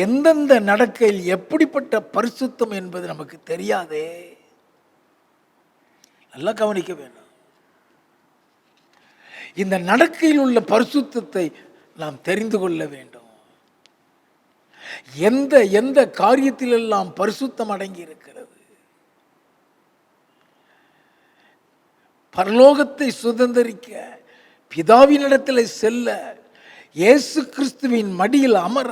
எந்தெந்த நடக்கையில் எப்படிப்பட்ட பரிசுத்தம் என்பது நமக்கு தெரியாதே. நல்லா கவனிக்க வேண்டும். இந்த நடக்கையில் உள்ள பரிசுத்தத்தை நாம் தெரிந்து கொள்ள வேண்டும். எந்த எந்த காரியத்திலெல்லாம் பரிசுத்தம் அடங்கி இருக்கிறது. பரலோகத்தை சுதந்தரிக்க, பிதாவினிடத்தில் செல்ல, இயேசு கிறிஸ்துவின் மடியில் அமர,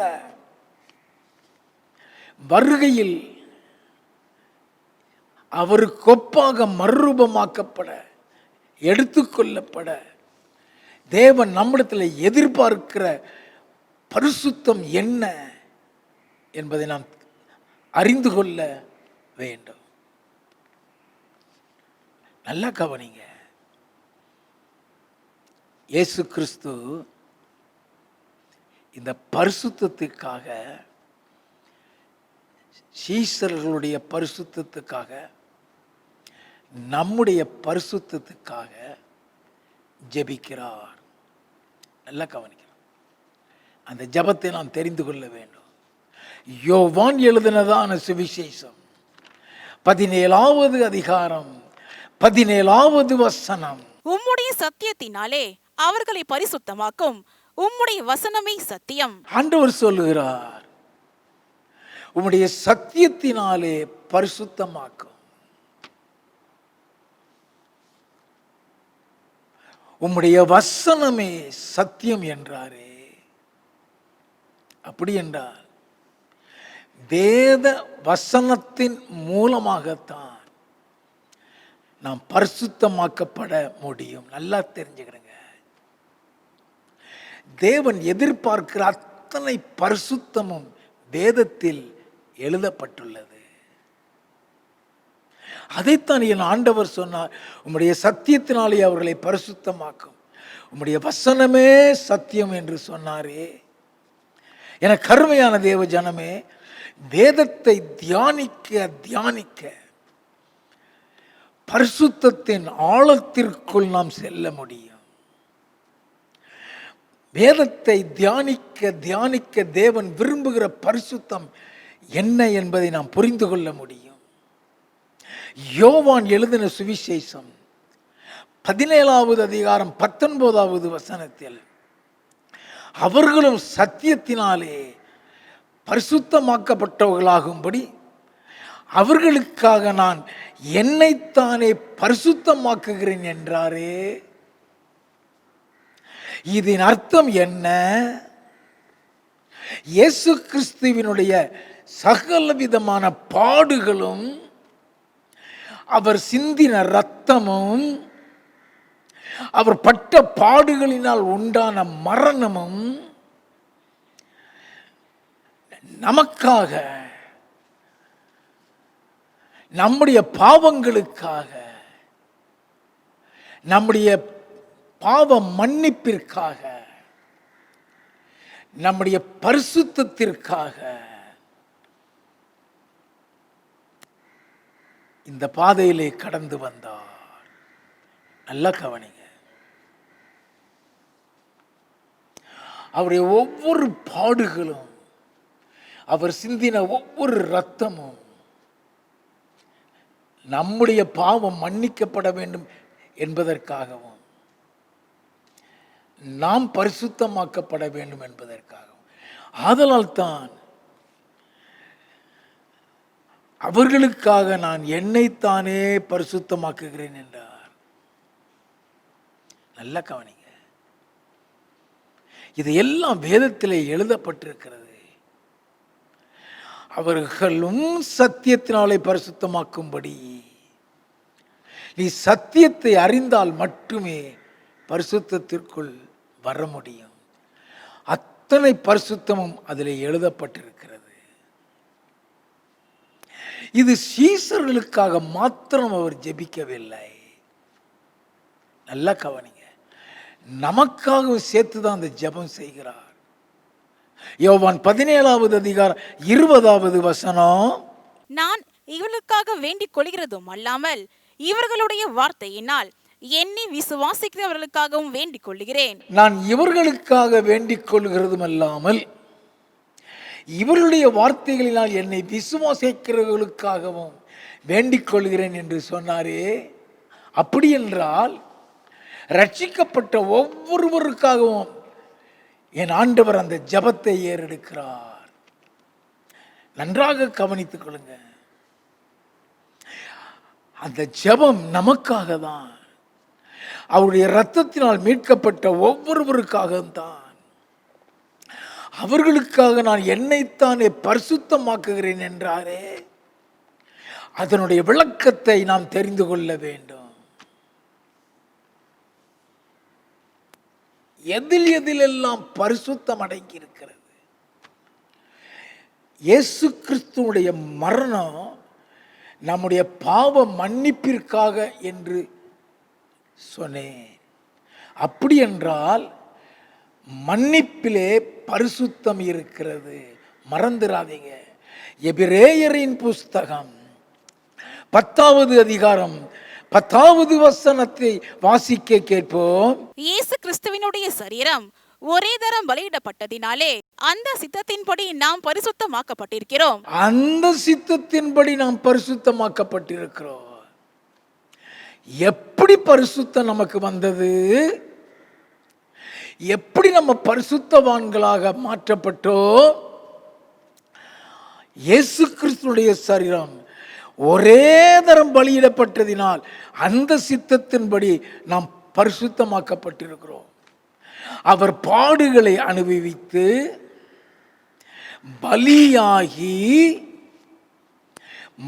வருகையில் அவருக்கு ஒப்பாக மறுரூபமாக்கப்பட, எடுத்துக்கொள்ளப்பட தேவன் நம்மிடத்தில் எதிர்பார்க்கிற பரிசுத்தம் என்ன என்பதை நாம் அறிந்து கொள்ள வேண்டும். நல்லா கவனிங்க. இயேசு கிறிஸ்து இந்த பரிசுத்தத்துக்காக, சீஷர்களுடைய பரிசுத்தத்துக்காக, நம்முடைய பரிசுத்தத்துக்காக ஜெபிக்கிறார். நல்லா கவனிக்கிறோம். அந்த ஜெபத்தை நாம் தெரிந்து கொள்ள வேண்டும். யோவான் எழுதினதான சுவிசேஷம் 17வது அதிகாரம் 17வது வசனம். உம்முடைய சத்தியத்தினாலே அவர்களை பரிசுத்தமாக்கும், உம்முடைய வசனமே சத்தியம். ஆண்டவர் சொல்லுகிறார், உம்முடைய சத்தியத்தினாலே பரிசுத்தமாக்கும். உம்முடைய வசனமே சத்தியம் என்றாரே. அப்படி என்றால் வேத வசனத்தின் மூலமாகத்தான் நாம் பரிசுத்தமாக்கப்பட முடியும். நல்லா தெரிஞ்சுக்கிறேங்க. தேவன் எதிர்பார்க்கிற அத்தனை பரிசுத்தமும் வேதத்தில் எழுதப்பட்டுள்ளது. அதைத்தான் என் ஆண்டவர் சொன்னார், உம்முடைய சத்தியத்தினாலே அவர்களை பரிசுத்தமாக்கும், உம்முடைய வசனமே சத்தியம் என்று சொன்னாரே. என கருமையான தேவ ஜனமே, வேதத்தை தியானிக்க தியானிக்க பரிசுத்தத்தின் ஆழத்திற்குள் நாம் செல்ல முடியும். வேதத்தை தியானிக்க தியானிக்க தேவன் விரும்புகிற பரிசுத்தம் என்ன என்பதை நாம் புரிந்து கொள்ள முடியும். யோவான் எழுதின சுவிசேஷம் 17வது அதிகாரம் 19வது வசனத்தில், அவர்களும் சத்தியத்தினாலே பரிசுத்தமாக்கப்பட்டவர்களாகும்படி அவர்களுக்காக நான் என்னைத்தானே பரிசுத்தமாக்குகிறேன் என்றாரே. இதன் அர்த்தம் என்ன? இயேசு கிறிஸ்துவினுடைய சகல விதமான பாடுகளும், அவர் சிந்தின இரத்தமும், அவர் பட்ட பாடுகளினால் உண்டான மரணமும் நமக்காக, நம்முடைய பாவங்களுக்காக, நம்முடைய பாவ மன்னிப்பிற்காக, நம்முடைய பரிசுத்தத்திற்காக இந்த பாதையிலே கடந்து வந்தார். நல்லா கவனிங்க. அவருடைய ஒவ்வொரு பாடுகளும், அவர் சிந்தின ஒவ்வொரு இரத்தமும் நம்முடைய பாவம் மன்னிக்கப்பட வேண்டும் என்பதற்காகவும், நாம் பரிசுத்தமாக்கப்பட வேண்டும் என்பதற்காகவும். ஆதலால் தான் அவர்களுக்காக நான் என்னைத்தானே பரிசுத்தமாக்குகிறேன் என்றார். நல்ல கவனிங்க. இது எல்லாம் வேதத்திலே எழுதப்பட்டிருக்கிறது. அவர்களும் சத்தியத்தினாலே பரிசுத்தமாக்கும்படி. நீ சத்தியத்தை அறிந்தால் மட்டுமே பரிசுத்தத்திற்குள் வர முடியும். அத்தனை பரிசுத்தமும் அதிலே எழுதப்பட்டிருக்கிறது. இது சீஷர்களுக்காக மாத்திரம் அவர் ஜெபிக்கவில்லை. நல்லா கவனிங்க. நமக்காக சேர்த்துதான் அந்த ஜெபம் செய்கிறார். யோவான் 17வது அதிகாரம் 20வது வசனம், நான் இவர்களுக்காக வேண்டிக் கொள்கிறதும் அல்லாமல் இவர்களுடைய வார்த்தையினால் என்னை விசுவாசிக்கிறவர்களுக்காகவும் வேண்டிக் கொள்கிறேன். நான் இவர்களுக்காக வேண்டிக் கொள்கிறதும் அல்லாமல் இவருடைய வார்த்தைகளினால் என்னை விசுவாசிக்கிறவர்களுக்காகவும் வேண்டிக் கொள்கிறேன் என்று சொன்னாரே. அப்படி என்றால் ரட்சிக்கப்பட்ட ஒவ்வொருவருக்காகவும் என் ஆண்டவர் அந்த ஜெபத்தை ஏறெடுக்கிறார். நன்றாக கவனித்துக் கொள்ளுங்க. அந்த ஜெபம் நமக்காக தான். அவருடைய இரத்தத்தினால் மீட்கப்பட்ட ஒவ்வொருவருக்காகவும் தான். அவர்களுக்காக நான் என்னைத்தானே பரிசுத்தமாக்குகிறேன் என்றாரே. அதனுடைய விளக்கத்தை நாம் தெரிந்து கொள்ள வேண்டும். எதிலெல்லாம் பரிசுத்தம் அடங்கி இருக்கிறது, இயேசு கிறிஸ்துவுடைய மரணம் நம்முடைய பாவ மன்னிப்பிற்காக என்று சொன்னேன். அப்படி என்றால் மன்னிப்பிலே பரிசுத்தம் இருக்கிறது, மறந்துடாதீங்க. எபிரேயரின் புஸ்தகம் 10வது அதிகாரம் 10வது வசனத்தை வாசிக்க கேட்போம். இயேசு கிறிஸ்துவினுடைய சரீரம் ஒரே தரம் பலியிடப்பட்டதினாலே அந்த சித்தத்தின்படி நாம் பரிசுத்தமாக்கப்பட்டிருக்கிறோம். அந்த சித்தத்தின்படி நாம் பரிசுத்தமாக்கப்பட்டிருக்கிறோம். எப்படி பரிசுத்தம் நமக்கு வந்தது? எப்படி நம்ம பரிசுத்தவான்களாக மாற்றப்பட்டோம்? இயேசு கிறிஸ்துடைய சரீரம் ஒரே தரம் பலியிடப்பட்டதினால் அந்த சித்தத்தின்படி நாம் பரிசுத்தமாக்கப்பட்டிருக்கிறோம். அவர் பாடுகளை அனுபவித்து பலியாகி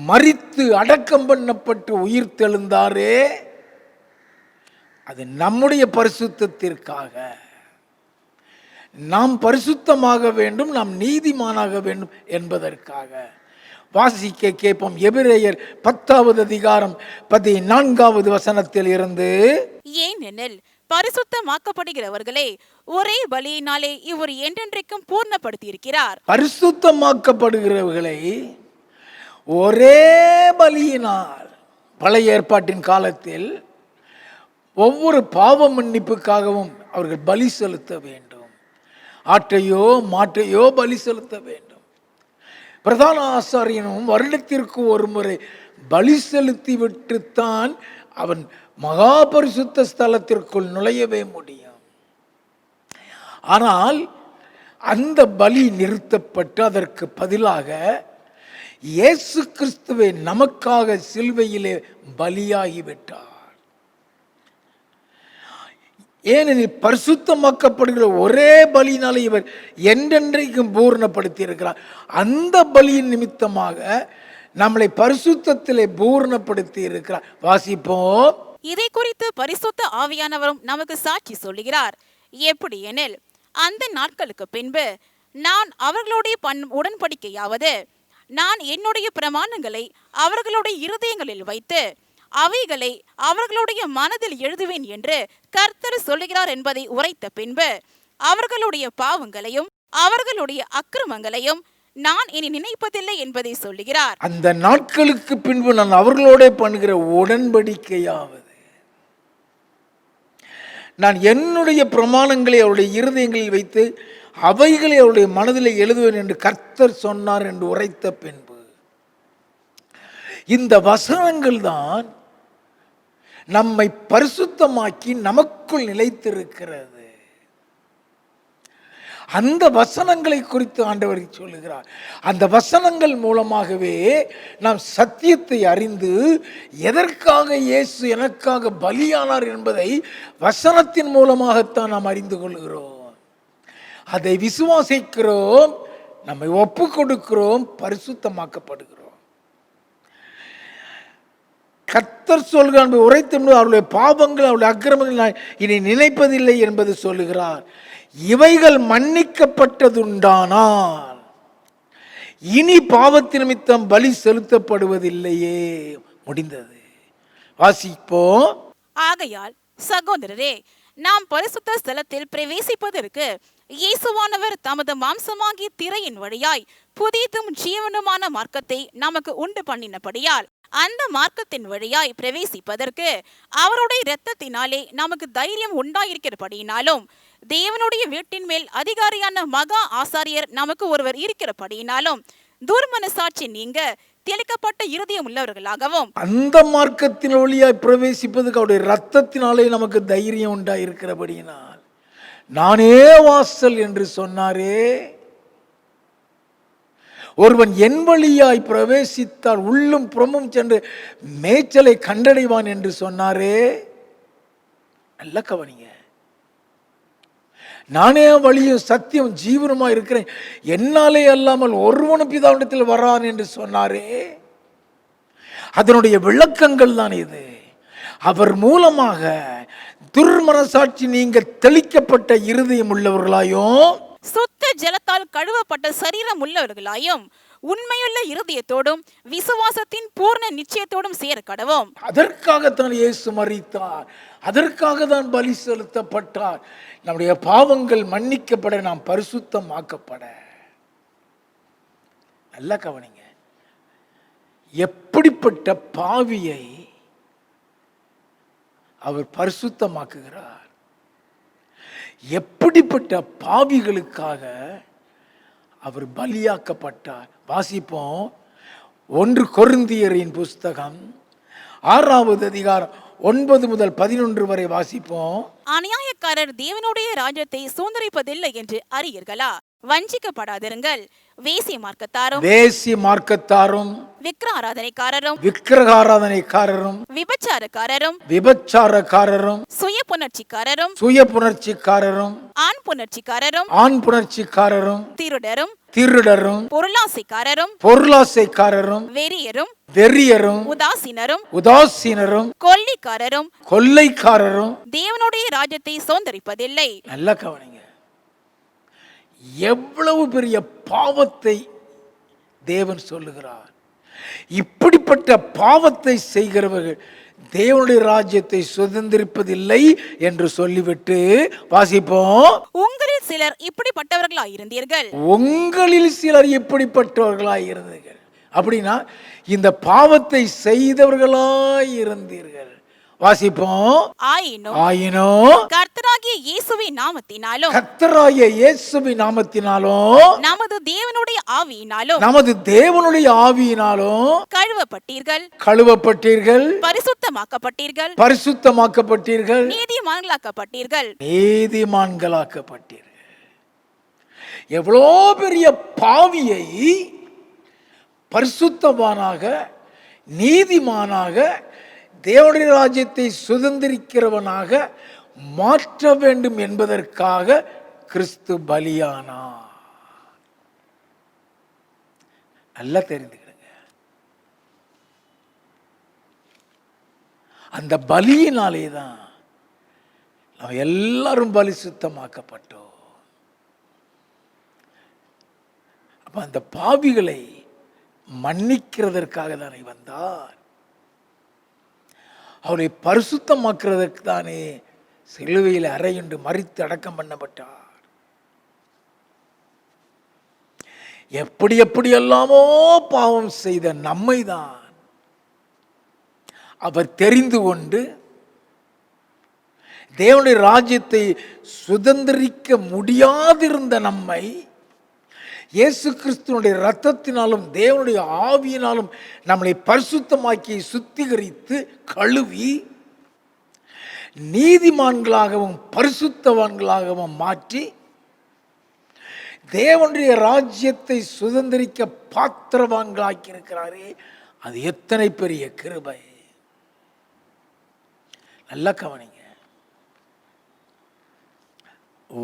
மரித்து அடக்கம் பண்ணப்பட்டு உயிர் தெழுந்தாரே, அது நம்முடைய பரிசுத்தத்திற்காக. நாம் பரிசுத்தமாக வேண்டும், நாம் நீதிமானாக வேண்டும் என்பதற்காக. வாசிக்க கேட்போம். எபிரேயர் 10வது அதிகாரம் 14வது வசனத்தில் இருந்து. ஏனெனில் பரிசுத்தமாக்கப்படுகிறவர்களே ஒரே பலியினாலே இவர் என்றென்றைக்கும் பூர்ணப்படுத்தி இருக்கிறார். பரிசுத்தமாக்கப்படுகிறவர்களை ஒரே பலியினால், பழைய ஏற்பாட்டின் காலத்தில் ஒவ்வொரு பாவ மன்னிப்புக்காகவும் அவர்கள் பலி செலுத்த வேண்டும். ஆட்டையோ மாட்டையோ பலி செலுத்த வேண்டும். பிரதான ஆசாரியனும் வருடத்திற்கு ஒரு முறை பலி செலுத்தி விட்டுத்தான் அவன் மகா பரிசுத்த ஸ்தலத்திற்குள் நுழையவே முடியும். ஆனால் அந்த பலி நிறுத்தப்பட்டு அதற்கு பதிலாக இயேசு கிறிஸ்துவை நமக்காக சிலுவையிலே பலியாகிவிட்டார். ஏனெனில் பரிசுத்தமாக்கப்படுகிற ஒரே பலியினாலே இவர் என்றென்றைக்கும் பூர்ணப்படுத்தி இருக்கிறார். அந்த பலியின் நிமித்தமாக நம்மளை பரிசுத்தத்திலே பூர்ணப்படுத்தி இருக்கிறார். வாசிப்போம். இதை குறித்து பரிசுத்த ஆவியானவரும் நமக்கு சாட்சி சொல்லுகிறார். எப்படி எனில், அந்த நாட்களுக்கு பின்பு நான் அவர்களுடைய உடன்படிக்கையாவது, நான் என்னுடைய பிரமாணங்களை அவர்களுடைய இருதயங்களில் வைத்து அவைகளை அவர்களுடைய மனதில் எழுதுவேன் என்று கர்த்தர் சொல்லுகிறார் என்பதை உரைத்த பின்பு அவர்களுடைய பாவங்களையும் அவர்களுடைய அக்கிரமங்களையும் நான் இனி நினைப்பதில்லை என்பதை சொல்லுகிறார். அந்த நாட்களுக்கு பின்பு நான் அவர்களோட பண்ணுகிற உடன்படிக்கையாவது, நான் என்னுடைய பிரமாணங்களை அவருடைய இருதயங்களில் வைத்து அவைகளை அவருடைய மனதில் எழுதுவேன் என்று கர்த்தர் சொன்னார் என்று உரைத்த பின்பு, இந்த வசனங்கள் தான் நம்மை பரிசுத்தமாக்கி நமக்குள் நிலைத்திருக்கிறது. அந்த வசனங்களை குறித்து ஆண்டவர் சொல்லுகிறார். அந்த வசனங்கள் மூலமாகவே நாம் சத்தியத்தை அறிந்து எதற்காக இயேசு எனக்காக பலியானார் என்பதை வசனத்தின் மூலமாகத்தான் நாம் அறிந்து கொள்கிறோம். அதை விசுவாசிக்கிறோம், நம்மை ஒப்பு கொடுக்கிறோம், பரிசுத்தமாக்கப்படுகிறோம். கர்த்தர் சொல்கிறார், உரைத்த அவருடைய பாவங்கள் அவருடைய அக்கிரமங்கள் நான் இனி நினைப்பதில்லை என்பது சொல்லுகிறார். இவைகள் மன்னிக்கப்பட்டதுண்டானால் இனி பாவத்தின் நிமித்தம் பலி செலுத்தப்படுவதில்லையே, முடிந்தது. வாசிப்போம். ஆகையால் சகோதரரே, நாம் பரிசுத்த ஸ்தலத்தில் பிரவேசிப்பதற்கு இயேசுவானவர் தமது மாம்சமாகிய திரையின் வழியாய் புதிதும் ஜீவனுமான மார்க்கத்தை நமக்கு உண்டு பண்ணினபடியால் அந்த மார்க்கத்தின் வழியாய் பிரவேசிப்பதற்கு அவருடைய இரத்தத்தினாலே நமக்கு தைரியம் உண்டாயிருக்கிறபடியினாலும், தேவனுடைய வீட்டின் மேல் அதிகாரியான மகா ஆசாரியர் நமக்கு ஒருவர் இருக்கிறபடியினாலும், துர்மனசாட்சி நீங்க தெளிக்கப்பட்ட இருதயம் உள்ளவர்களாகவும், அந்த மார்க்கத்தின் வழியாய் பிரவேசிப்பதற்கு அவருடைய இரத்தத்தினாலே நமக்கு தைரியம் உண்டாயிருக்கிறபடியினால், நானே வாசல் என்று சொன்னாரே, ஒருவன் என் வழியாய் பிரவேசித்தால் உள்ளும் புறமும் சென்று மேய்ச்சலை கண்டடைவான் என்று சொன்னாரே. நல்ல கவனிங்க. நானே வழியும் சத்தியம் ஜீவனுமா இருக்கிறேன், என்னாலே அல்லாமல் ஒருவனும் பிதாவிடத்தில் வரான் என்று சொன்னாரே. அதனுடைய விளக்கங்கள் தான் இது. அவர் மூலமாக துர்மனசாட்சி நீங்க தெளிக்கப்பட்ட இருதயம் உள்ளவர்களாயும் சுத்த ஜலத்தால் கழுவப்பட்ட சரீரம் உள்ளவர்களாயும் உண்மையுள்ள இருதயத்தோடும் விசுவாசத்தின் பூர்ண நிச்சயத்தோடும் சேர கடவோம். அதற்காகத்தான் இயேசு மரித்தார், அதற்காக தான் பலி செலுத்தப்பட்டார். நம்முடைய பாவங்கள் மன்னிக்கப்பட, நாம் பரிசுத்தமாக்கப்பட. நல்லா கவனிங்க, எப்படிப்பட்ட பாவியை அவர் பரிசுத்தமாக்குகிறார், எப்படிப்பட்ட பாவிகளுக்காக அவர் பலியாக்கப்பட்டார். வாசிப்போம் 1 கொரிந்தியரின் புஸ்தகம் 6வது அதிகாரம் 9 முதல் 11 வரை வாசிப்போம். அநியாயக்காரர் தேவனுடைய ராஜ்யத்தை சுதந்தரிப்பதில்லை என்று அறியீர்களா? வஞ்சிக்கப்படாதிருங்கள். வேசி மார்க்கத்தாரும் விக்கிரகாராதனைக்காரரும் விபச்சாரக்காரரும் சுய புணர்ச்சிக்காரரும் ஆண் புணர்ச்சிக்காரரும் திருடரும் பொருளாசைக்காரரும் வெறியரும் உதாசீனரும் கொள்ளைக்காரரும் தேவனுடைய ராஜ்யத்தை சுதந்தரிப்பதில்லை. நல்லா கவனிங்க, எவ்வளவு பெரிய பாவத்தை தேவன் சொல்லுகிறார். இப்படிப்பட்ட பாவத்தை செய்கிறவர்கள் தேவனுடைய ராஜ்யத்தை சுதந்திரிப்பதில்லை என்று சொல்லிவிட்டு வாசிப்போம். உங்களில் சிலர் இப்படிப்பட்டவர்களாயிருந்தீர்கள். அப்படின்னா இந்த பாவத்தை செய்தவர்களாயிருந்தீர்கள். வாசிப்போம். ஆயினும் கர்த்தராகிய இயேசுவின் நாமத்தினாலும் நமது தேவனுடைய ஆவியினாலும் கழுவப்பட்டீர்கள், பரிசுத்தமாக்கப்பட்டீர்கள், நீதிமான்களாக்கப்பட்டீர்கள். எவ்வளோ பெரிய பாவியை பரிசுத்தவானாக, நீதிமானாக, தேவனுடைய ராஜ்யத்தை சுதந்திரிக்கிறவனாக மாற்ற வேண்டும் என்பதற்காக கிறிஸ்து பலியானார். நல்லா தெரிந்துக்கிடுங்க, அந்த பலியினாலே தான் நாம் எல்லாரும் பரிசுத்தமாக்கப்பட்டோம். அப்ப அந்த பாவிகளை மன்னிக்கிறதற்காக தானே வந்தார், அவரை பரிசுத்தமாக்குறதற்கு தானே சிலுவையில் அறையுண்டு மரித்து அடக்கம் பண்ணப்பட்டார். எப்படியெல்லாமோ பாவம் செய்த நம்மை தான் அவர் தெரிந்து கொண்டு தேவனுடைய ராஜ்யத்தை சுதந்திரிக்க முடியாதிருந்த நம்மை இயேசு கிறிஸ்துவனுடைய இரத்தத்தினாலும் தேவனுடைய ஆவியினாலும் நம்மளை பரிசுத்தமாக்கி சுத்திகரித்து கழுவி நீதிமான்களாகவும் பரிசுத்தவான்களாகவும் மாற்றி தேவனுடைய ராஜ்யத்தை சுதந்திரிக்க பாத்திரவான்களாக்கி இருக்கிறாரே, அது எத்தனை பெரிய கிருபை. நல்லா கவனிங்க,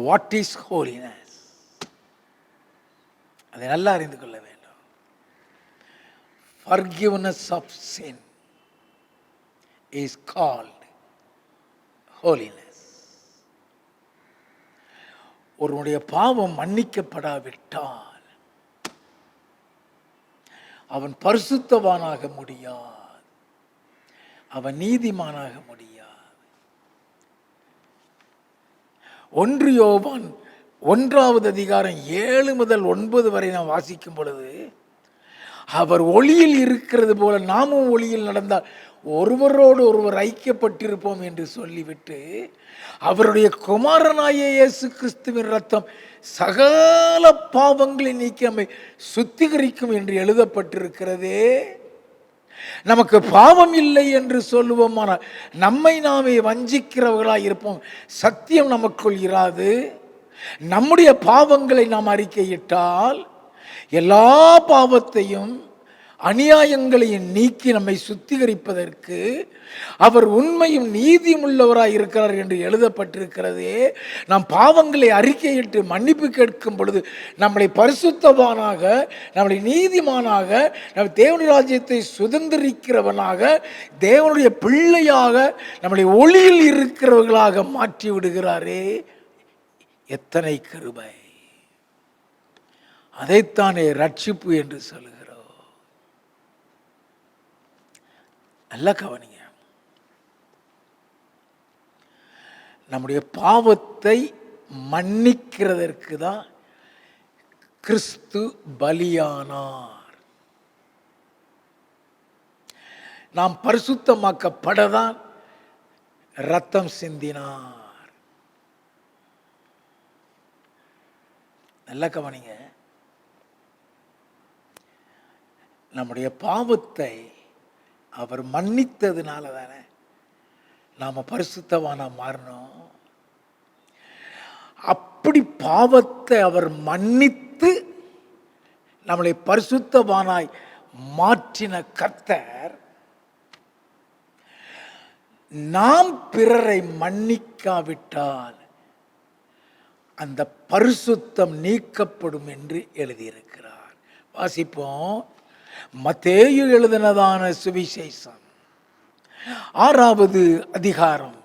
வாட் இஸ் ஹோலினஸ், அதை நல்லா அறிந்து கொள்ள வேண்டும். Forgiveness of sin is called holiness. ஒருவனுடைய பாவம் மன்னிக்கப்படாவிட்டால் அவன் பரிசுத்தவானாக முடியாது, அவன் நீதிமானாக முடியாது. 1 யோவான் 1வது அதிகாரம் 7 முதல் 9 வரை நாம் வாசிக்கும் பொழுது, அவர் ஒளியில் இருக்கிறது போல நாமும் ஒளியில் நடந்தால் ஒருவரோடு ஒருவர் ஐக்கியப்பட்டிருப்போம் என்று சொல்லிவிட்டு, அவருடைய குமாரனாகிய இயேசு கிறிஸ்துவின் இரத்தம் சகல பாவங்களை நீக்கி நம்மை சுத்திகரிக்கும் என்று எழுதப்பட்டிருக்கிறதே. நமக்கு பாவம் இல்லை என்று சொல்லுவோமானால் நம்மை நாமே வஞ்சிக்கிறவர்களாக இருப்போம், சத்தியம் நமக்குள் இராது. நம்முடைய பாவங்களை நாம் அறிக்கையிட்டால் எல்லா பாவத்தையும் அநியாயங்களையும் நீக்கி நம்மை சுத்திகரிப்பதற்கு அவர் உண்மையும் நீதியும் உள்ளவராய் இருக்கிறார் என்று எழுதப்பட்டிருக்கிறதே. நாம் பாவங்களை அறிக்கையிட்டு மன்னிப்பு கேட்கும் பொழுது நம்மளை பரிசுத்தவானாக, நம்மளை நீதிமானாக, நம் தேவனுடைய ராஜ்யத்தை சுதந்திரிக்கிறவனாக, தேவனுடைய பிள்ளையாக, நம்மளை ஒளியில் இருக்கிறவர்களாக மாற்றி விடுகிறாரே. எத்தனை கிருபை! அதைத்தானே ரட்சிப்பு என்று சொல்லுகிறோம். நல்லா கவனிங்க. நம்முடைய பாவத்தை மன்னிக்கிறதற்கு தான் கிறிஸ்து பலியானார். நாம் பரிசுத்தமாக்கப்படதான் ரத்தம் சிந்தினார். நல்லா கவனிங்க. நம்முடைய பாவத்தை அவர் மன்னித்ததுனால தானே நாம பரிசுத்தவானா மாறணும். அப்படி பாவத்தை அவர் மன்னித்து நம்மளை பரிசுத்தவானாய் மாற்றின கர்த்தர், நாம் பிறரை மன்னிக்காவிட்டால் அந்த பரிசுத்தம் நீக்கப்படும் என்று எழுதியிருக்கிறார். வாசிப்போம். மத்தேயு எழுதினதான சுவிசேஷம் 6வது அதிகாரம்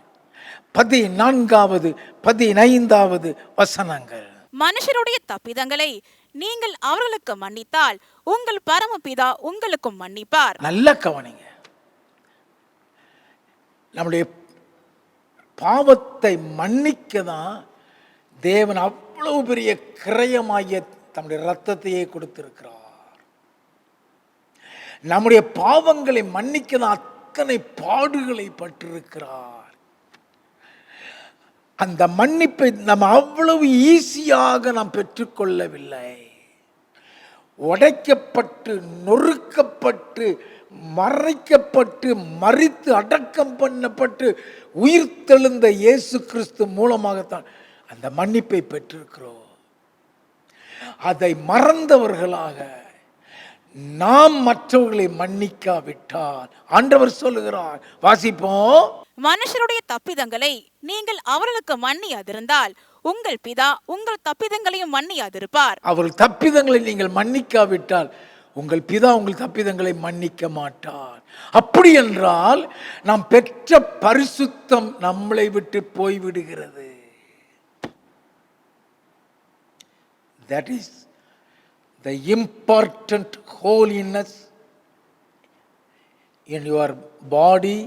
14வது 15வது வசனங்கள். மனுஷருடைய தப்பிதங்களை நீங்கள் அவர்களுக்கு மன்னித்தால் உங்கள் பரமபிதா உங்களுக்கும் மன்னிப்பார். நல்ல கவனிங்க. நம்முடைய பாவத்தை மன்னிக்க தான் தேவன் அவ்வளவு பெரிய கிரயமாகிய தம்முடைய ரத்தத்தையே கொடுத்திருக்கிறார். நம்முடைய பாவங்களை மன்னிக்க தான் அத்தனை பாடுகளை பட்டிருக்கிறார். அந்த மன்னிப்பை நம்ம அவ்வளவு ஈஸியாக நாம் பெற்றுக்கொள்ளவில்லை. உடைக்கப்பட்டு, நொறுக்கப்பட்டு, மறைக்கப்பட்டு, மரித்து, அடக்கம் பண்ணப்பட்டு, உயிர் தெழுந்த இயேசு கிறிஸ்து மூலமாகத்தான் அந்த மன்னிப்பை பெற்றிருக்கிறோம். அதை மறந்தவர்களாக நாம் மற்றவர்களை மன்னிக்காவிட்டால் ஆண்டவர் சொல்லுகிறார். வாசிப்போம். மனுஷருடைய தப்பிதங்களை நீங்கள் அவர்களுக்கு மன்னியாதிருந்தால் உங்கள் பிதா உங்கள் தப்பிதங்களையும் மன்னியாதிருப்பார். அவர்கள் தப்பிதங்களை நீங்கள் மன்னிக்காவிட்டால் உங்கள் பிதா உங்கள் தப்பிதங்களை மன்னிக்க மாட்டார். அப்படி என்றால் நாம் பெற்ற பரிசுத்தம் நம்மளை விட்டு போய்விடுகிறது. That is the important holiness in your body,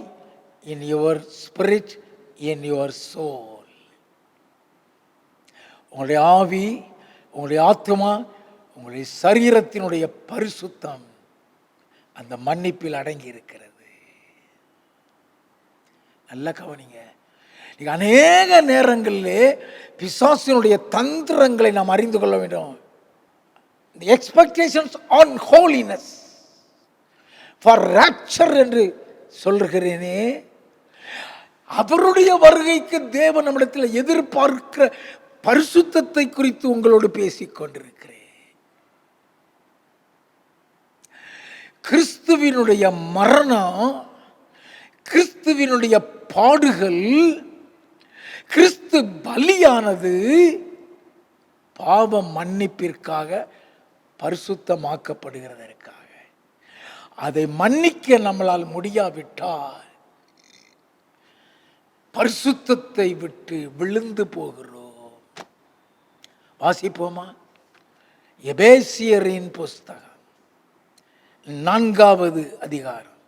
in your spirit, in your soul. உங்களுடைய ஆவி, உங்களுடைய ஆத்மா, உங்களுடைய சரீரத்தினுடைய பரிசுத்தம் அந்த மன்னிப்பில் அடங்கி இருக்கிறது. நல்லா கவனிங்க. அநேக நேரங்களிலே பிசாசினுடைய தந்திரங்களை நாம் அறிந்து கொள்ள வேண்டும். The expectations on holiness for rapture என்று சொல்கிறேனே, அவருடைய வருகைக்கு தேவன் நம்மிடத்தில் எதிர்பார்க்கிற பரிசுத்தத்தை குறித்து உங்களோடு பேசிக் கொண்டிருக்கிறேன். கிறிஸ்துவினுடைய மரணம், கிறிஸ்துவினுடைய பாடுகள், கிறிஸ்து பலியானது பாவ மன்னிப்பிற்காக, பரிசுத்தமாக்கப்படுகிறதற்காக. அதை மன்னிக்க நம்மளால் முடியாவிட்டால் பரிசுத்தத்தை விட்டு விழுந்து போகிறோம். வாசிப்போமா? எபேசியரின் புஸ்தகம் 4வது அதிகாரம்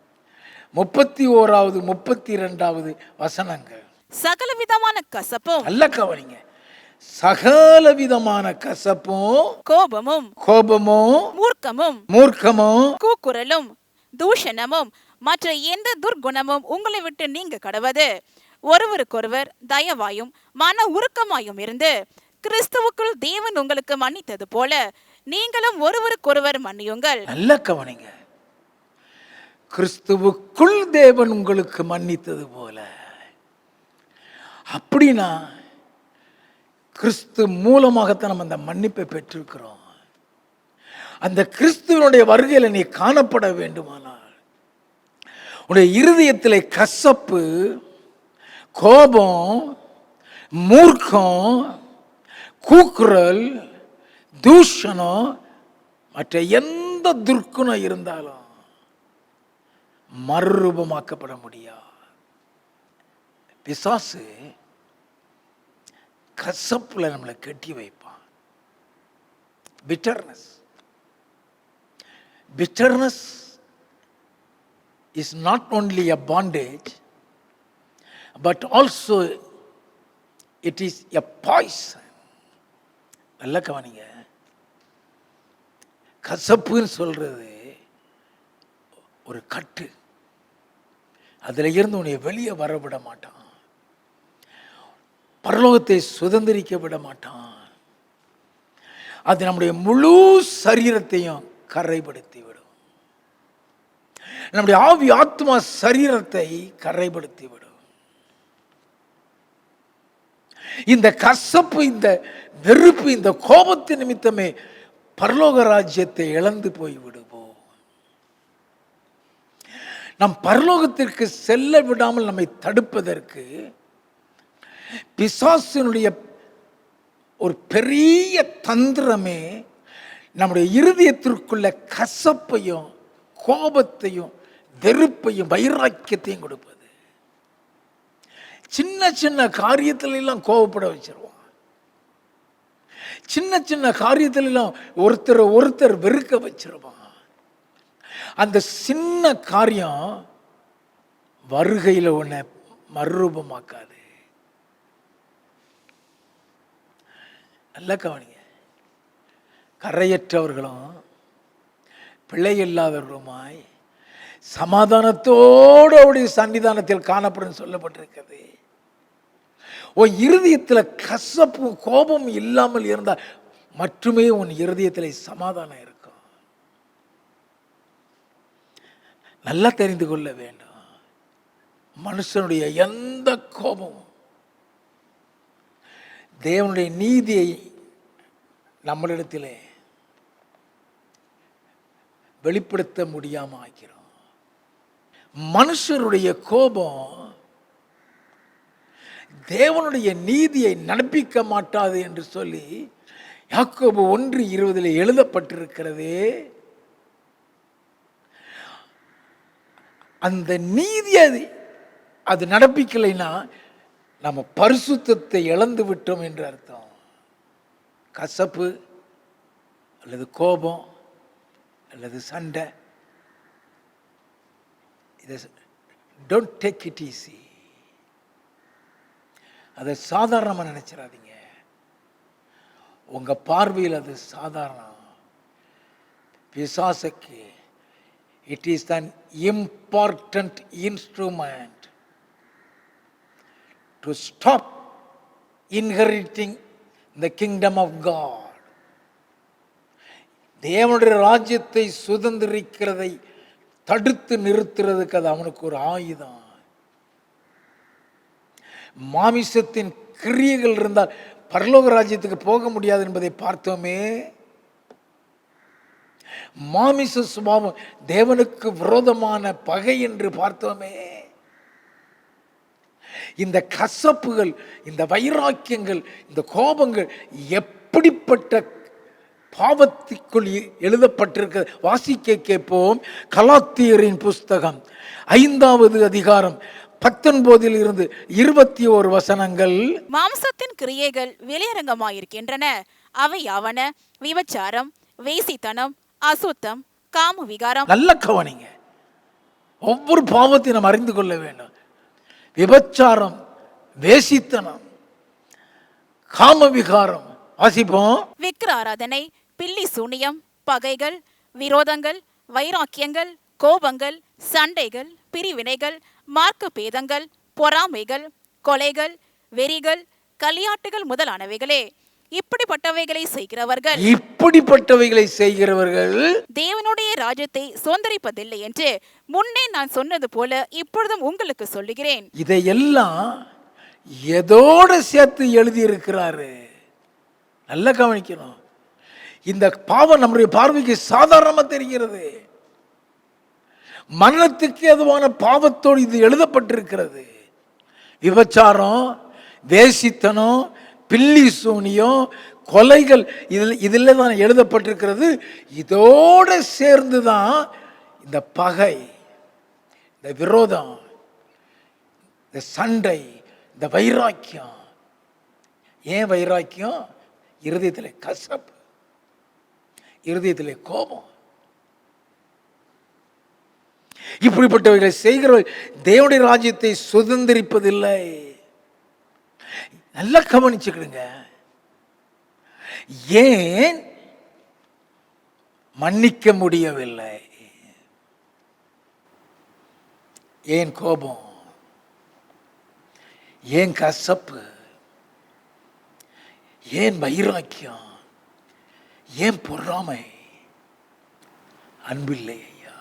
31வது 32வது வசனங்கள். சகலவிதமான கசப்பும், நல்ல கவனிங்க, சகலவிதமான கசப்பும், கோபமும், மூர்க்கமும், கூக்குரலும், தூஷணமும் மற்ற எந்த துர்குணமும் உங்களை விட்டு நீங்க கடவது. ஒருவருக்கொருவர் தயவாயும் மன உருக்கமாயும் இருந்து கிறிஸ்துவுக்குள் தேவன் உங்களுக்கு மன்னித்தது போல நீங்களும் ஒருவருக்கொருவர் மன்னியுங்கள். நல்ல கவனிங்க. கிறிஸ்துவுக்குள் தேவன் உங்களுக்கு மன்னித்தது போல. அப்படின்னா கிறிஸ்து மூலமாகத்தான் நம்ம அந்த மன்னிப்பை பெற்றிருக்கிறோம். அந்த கிறிஸ்துவனுடைய வருகையில் நீ காணப்பட வேண்டுமானால் உன்னுடைய இருதயத்திலே கசப்பு, கோபம், மூர்க்கம், கூக்குரல், தூஷணம் மற்ற எந்த துர்க்குணம் இருந்தாலும் மறுரூபமாக்கப்பட முடியாது. பிசாசு கசப்புல நம்மளை கட்டி வைப்பான். bitterness. Bitterness is not only a bondage, but also it is a poison. நல்ல கவனிங்க, கசப்புன்னு சொல்றது ஒரு கட்டு. அதுல இருந்து உன்னை வெளியே வர விட மாட்டான், பரலோகத்தை சுதந்திரிக்க விட மாட்டான். அது நம்முடைய முழு சரீரத்தையும் கரைப்படுத்தி விடும். நம்முடைய ஆவி ஆத்மா சரீரத்தை கரைப்படுத்தி விடும். இந்த கசப்பு, இந்த வெறுப்பு, இந்த கோபத்தின் நிமித்தமே பரலோக ராஜ்யத்தை இழந்து போய் விடுவோம். நம் பரலோகத்திற்கு செல்ல விடாமல் நம்மை தடுப்பதற்கு பிசாசினுடைய ஒரு பெரிய தந்திரமே நம்முடைய இருதயத்திற்குள்ள கசப்பையும் கோபத்தையும் வெறுப்பையும் வைராக்கியத்தையும் கொடுப்பது. சின்ன சின்ன காரியத்துல எல்லாம் கோபப்பட வச்சிருவான். சின்ன சின்ன காரியத்துல எல்லாம் ஒருத்தர் வெறுக்க வச்சிருவான். அந்த சின்ன காரியம் வருகையில் உன்னை மறுரூபமாக்காது. நல்ல கவனிங்க, கரையற்றவர்களும் பிழை இல்லாதவர்களுமாய் சமாதானத்தோடு அவருடைய சன்னிதானத்தில் காணப்படும் சொல்லப்பட்டிருக்கிறது. உன் இருதயத்தில் கசப்பு கோபம் இல்லாமல் இருந்தால் மட்டுமே உன் இருதயத்தில் சமாதானம் இருக்கும். நல்லா தெரிந்து கொள்ள வேண்டும், மனுஷனுடைய எந்த கோபமும் தேவனுடைய நீதியை நம்மளிடத்திலே வெளிப்படுத்த முடியாம ஆக்கிறோம். மனுஷருடைய கோபம் தேவனுடைய நீதியை நடப்பிக்க மாட்டாது என்று சொல்லி யாக்கோபு 1:20 எழுதப்பட்டிருக்கிறது. அந்த நீதியை அது நடப்பிக்கலைன்னா நம்ம பரிசுத்தத்தை இழந்து விட்டோம் என்று அர்த்தம். கசப்பு அல்லது கோபம் அல்லது சண்டை, இதை டோன்ட் டேக் இட் ஈஸி. அதை சாதாரணமாக நினைச்சிடாதீங்க. உங்க பார்வையில் அது சாதாரணம். பிசாசுக்கு it is an important instrument to stop inheriting the kingdom of God. தேவனுடைய ராஜ்யத்தை சுதந்திரிக்கிறதை தடுத்து நிறுத்துறதுக்கு அது அவனுக்கு ஒரு ஆயுதம். மாமிசத்தின் கிரியைகள் இருந்தால் பரலோக ராஜ்யத்துக்கு போக முடியாது என்பதை பார்த்தோமே. மாமிச சுபாவம் தேவனுக்கு விரோதமான பகை என்று பார்த்தோமே. இந்த கசப்புகள், இந்த வைராக்கியங்கள், இந்த கோபங்கள் எப்படிப்பட்ட பாவத்திற்குள் எழுதப்பட்டிருக்க வாசிக்க கேட்போம். கலாத்தியரின் புஸ்தகம் 5வது அதிகாரம் 19 21 வசனங்கள். மாம்சத்தின் கிரியைகள் வெளியரங்கமாயிருக்கின்றன. அவை யாவன: விபச்சாரம், வேசித்தனம், அசுத்தம், காம விகாரம். நல்ல கவனிங்க, ஒவ்வொரு பாவத்தையும் நாம் அறிந்து கொள்ள வேண்டும். விபச்சாரம், வேசித்தனம், காம விகாரம். வாசிப்போம். விக்கிர ஆராதனை, பில்லி சூனியம், பகைகள், விரோதங்கள், வைராக்கியங்கள், கோபங்கள், சண்டைகள், பிரிவினைகள், மார்க்க பேதங்கள், பொறாமைகள், கொலைகள், வெறிகள், களியாட்டுகள் முதலானவைகளே. இப்படிப்பட்டவைகளை செய்கிறவர்கள் தேவனுடைய ராஜ்யத்தை சுதந்தரிப்பதில்லை என்று முன்னே நான் சொன்னது போல இப்பொழுதும் உங்களுக்கு சொல்லுகிறேன். இதையெல்லாம் எதோட சேர்த்து எழுதி இருக்கிறாரு. நல்ல கவனிக்கணும். இந்த பாவம் நம்முடைய பார்வைக்கு சாதாரணமா தெரிகிறது. மரணத்துக்கு எதுவான பாவத்தோடு இது எழுதப்பட்டிருக்கிறது. விபச்சாரம், வேசித்தனம், பில்லி சூனியம், கொலைகள், இதில் தான் எழுதப்பட்டிருக்கிறது. இதோட சேர்ந்து தான் இந்த பகை, இந்த விரோதம், இந்த சண்டை, இந்த வைராக்கியம். ஏன் வைராக்கியம்? இருதயத்தில் கசப்பு. இருதயத்திலே கோபம். இப்படிப்பட்டவைகளை செய்கிறவர்கள் தேவனுடைய ராஜ்யத்தை சுதந்திரிப்பதில்லை. நல்லா கவனிச்சுக்கிடுங்க. ஏன் மன்னிக்க முடியவில்லை? ஏன் கோபம்? ஏன் கசப்பு? ஏன் வைராக்கியம்? ஏன் பொறாமை? அன்பில்லை ஐயா.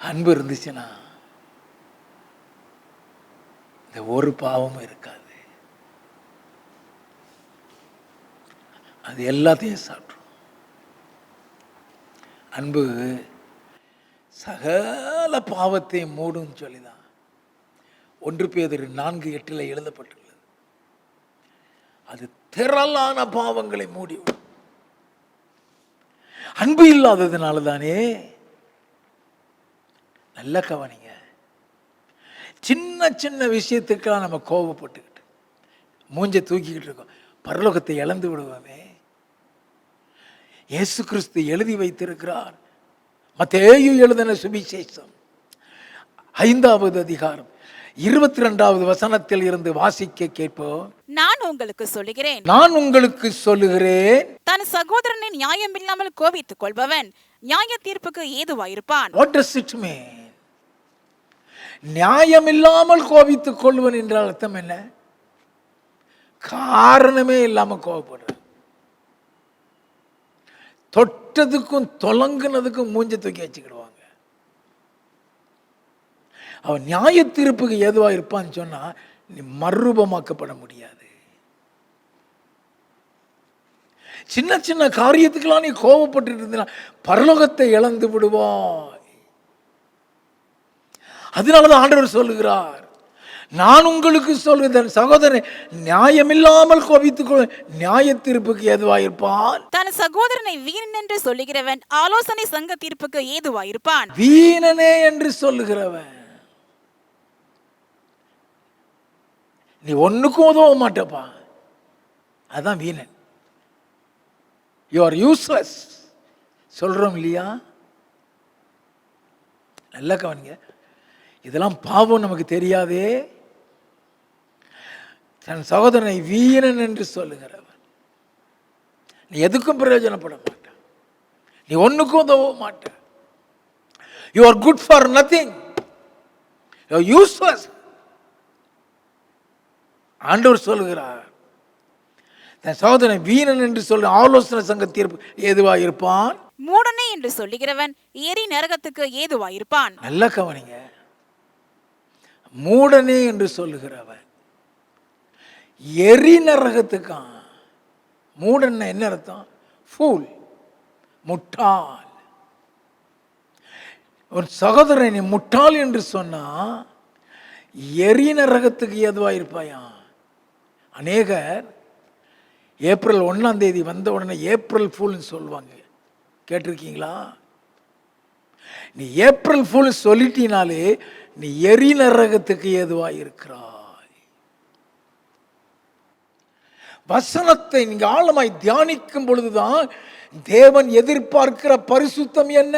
அன்பு இருந்துச்சுன்னா இந்த ஒரு பாவமும் இருக்காது. அது எல்லாத்தையும் சாப்பிடும். அன்பு சகல பாவத்தை மூடும் சொல்லிதான் 1 பேதுரு 4:8 எழுதப்பட்டுள்ளது. அது திரளான பாவங்களை மூடிவிடும். அன்பு இல்லாததுனால தானே. நல்ல கவனிங்க. சின்ன சின்ன விஷயத்துக்கெல்லாம் நம்ம கோபப்பட்டுக்கிட்டு மூஞ்ச தூக்கிக்கிட்டு இருக்கோம். பரலோகத்தை இழந்து விடுவோமே. இயேசு கிறிஸ்து எழுதி வைத்திருக்கிறார். மத்தேயு எழுதின சுவிசேஷம் 5வது அதிகாரம் 22வது வசனத்தில் இருந்து வாசிக்க கேட்போம். நான் உங்களுக்கு சொல்லுகிறேன், நான் உங்களுக்கு சொல்லுகிறேன், தன் சகோதரனை நியாயமில்லாமல் கோபித்துக் கொள்பவன் நியாய தீர்ப்புக்கு ஏதுவாயிருப்பான். What does it mean? நியாயமில்லாமல் கோபித்துக் கொள்வன் என்றால் அர்த்தம் என்ன? காரணமே இல்லாம கோபப்படுற, தொட்டதுக்கும் தொலங்குனதுக்கும் மூஞ்ச தூக்கி வச்சுக்கிடுவாங்க. அவன் நியாய தீர்ப்புக்கு ஏதுவா இருப்பான்னு சொன்னா நீ மறுரூபமாக்கப்பட முடியாது. சின்ன சின்ன காரியத்துக்கெல்லாம் நீ கோபப்பட்டு இருந்தீனா பரலோகத்தை இழந்து விடுவாய். அதனாலதான் ஆண்டவர் சொல்லுகிறார், நான் உங்களுக்கு சொல்லுகிறேன், சகோதரன் நியாயமில்லாமல் கோபித்துக் நியாய தீர்ப்புக்கு ஏதுவாயிருப்பான். தன் சகோதரனை வீணன் என்று சொல்லுகிறவன் ஆலோசனை சங்க தீர்ப்புக்கு ஏதுவாயிருப்பான். வீணனே என்று சொல்லுகிறவன் நீ ஒண்ணுக்கும் உதவ மாட்டப்பா, அதான் வீணன். யூ ஆர் யூஸ்லெஸ் சொல்றோம் இல்லையா? நல்லா கவனிங்க. இதெல்லாம் பாவம் நமக்கு தெரியாதே. தன் சகோதரனை வீரன் என்று சொல்லுகிறவன் நீ எதுக்கும் பிரயோஜனப்பட மாட்ட, நீ ஒண்ணுக்கும் உதவ மாட்ட. You are good for nothing, you are useless. ஆண்டவர் சொல்லுகிறார், தன் சகோதரனை வீரன் என்று சொல்ல ஆலோசனை சங்க தீர்ப்பு ஏதுவாக இருப்பான். மூடனே என்று சொல்லுகிறவன் எரி நரகத்துக்கு ஏதுவாயிருப்பான். நல்ல கவனிங்க. மூடனே என்று சொல்லுகிறவன் எரி நரகத்துக்கான். மூடன் என்ன அர்த்தம்? ஃபூல், முட்டாள். ஒரு சகோதரன் நீ முட்டாள் என்று சொன்னா எரி நரகத்துக்கு ஏதுவாயிருப்பாயா. அநேகர் ஏப்ரல் 1ஆம் தேதி வந்த உடனே ஏப்ரல் ஃபூல்னு சொல்லுவாங்க, கேட்டிருக்கீங்களா? நீ ஏப்ரல் ஃபூல் சொல்லிட்டினாலே நீ எரி நரகத்துக்கு ஏதுவாய் இருக்கிறாய். வசனத்தை நீங்க ஆழமாய் தியானிக்கும் பொழுதுதான் தேவன் எதிர்பார்க்கிற பரிசுத்தம் என்ன.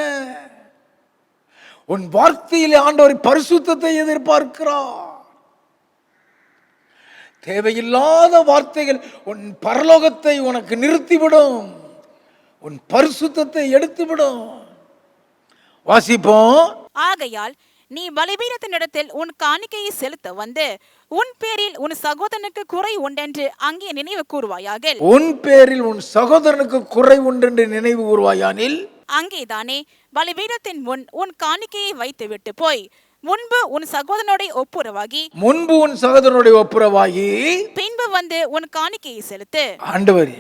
உன் வார்த்தையிலே ஆண்டவர் பரிசுத்தத்தை எதிர்பார்க்கிறார். தேவையில்லாத வார்த்தைகள் உன் பரலோகத்தை உனக்கு நிறுத்திவிடும், உன் பரிசுத்தத்தை எடுத்துவிடும். வாசிப்போம். ஆகையால் நீ பலிபீடத்தினிடத்தில் உன் காணிக்கையை செலுத்த வந்து உன் பேரில் உன் சகோதரனுக்கு குறை உண்டென்று அங்கே நினைவு கூறுவாயாக. உன் பேரில் உன் சகோதரனுக்கு குறை உண்டென்று நினைவு கூறுவாயானில் அங்கேதானே பலிபீடத்தின் முன் உன் காணிக்கையை வைத்து விட்டு போய் முன்பு உன் சகோதரனுடைய ஒப்புரவாகி பின்பு வந்து உன் காணிக்கையை செலுத்து. ஆண்டவரே,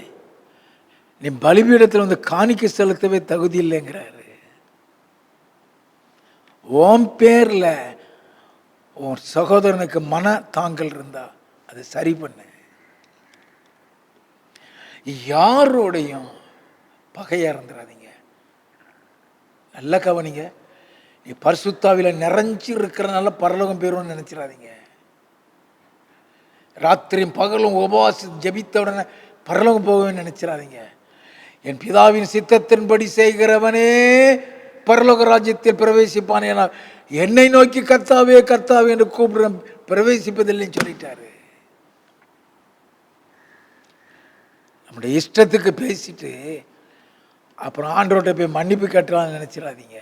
நீ பலிபீடத்தில் வந்து காணிக்கை செலுத்தவே தகுதி இல்லைங்கிறாரு. உன் பேர்ல உன் சகோதரனுக்கு மன தாங்கல் இருந்தா அது சரி பண்ண. யாரோடையும் பகையா இருந்துடாதீங்க. நல்ல கவனிங்க. நீ பரிசுத்தாவில நிறைஞ்சி இருக்கிறனால பரலோகம் பெறும்னு நினைச்சிடாதீங்க. ராத்திரியும் பகலும் உபவாசி ஜபித்த உடனே பரலோகம் போகவே நினைச்சிடாதீங்க. என் பிதாவின் சித்தத்தின்படி செய்கிறவனே பரலோக ராஜ்யத்தில் பிரவேசிப்பான். என என்னை நோக்கி கர்த்தாவே கர்த்தாவே என்று கூப்பிடுற பிரவேசிப்பதில்லைன்னு சொல்லிட்டாரு. நம்முடைய இஷ்டத்துக்கு பேசிட்டு அப்புறம் ஆண்டவர்கிட்ட போய் மன்னிப்பு கேட்டலாம்னு நினைச்சிடாதீங்க.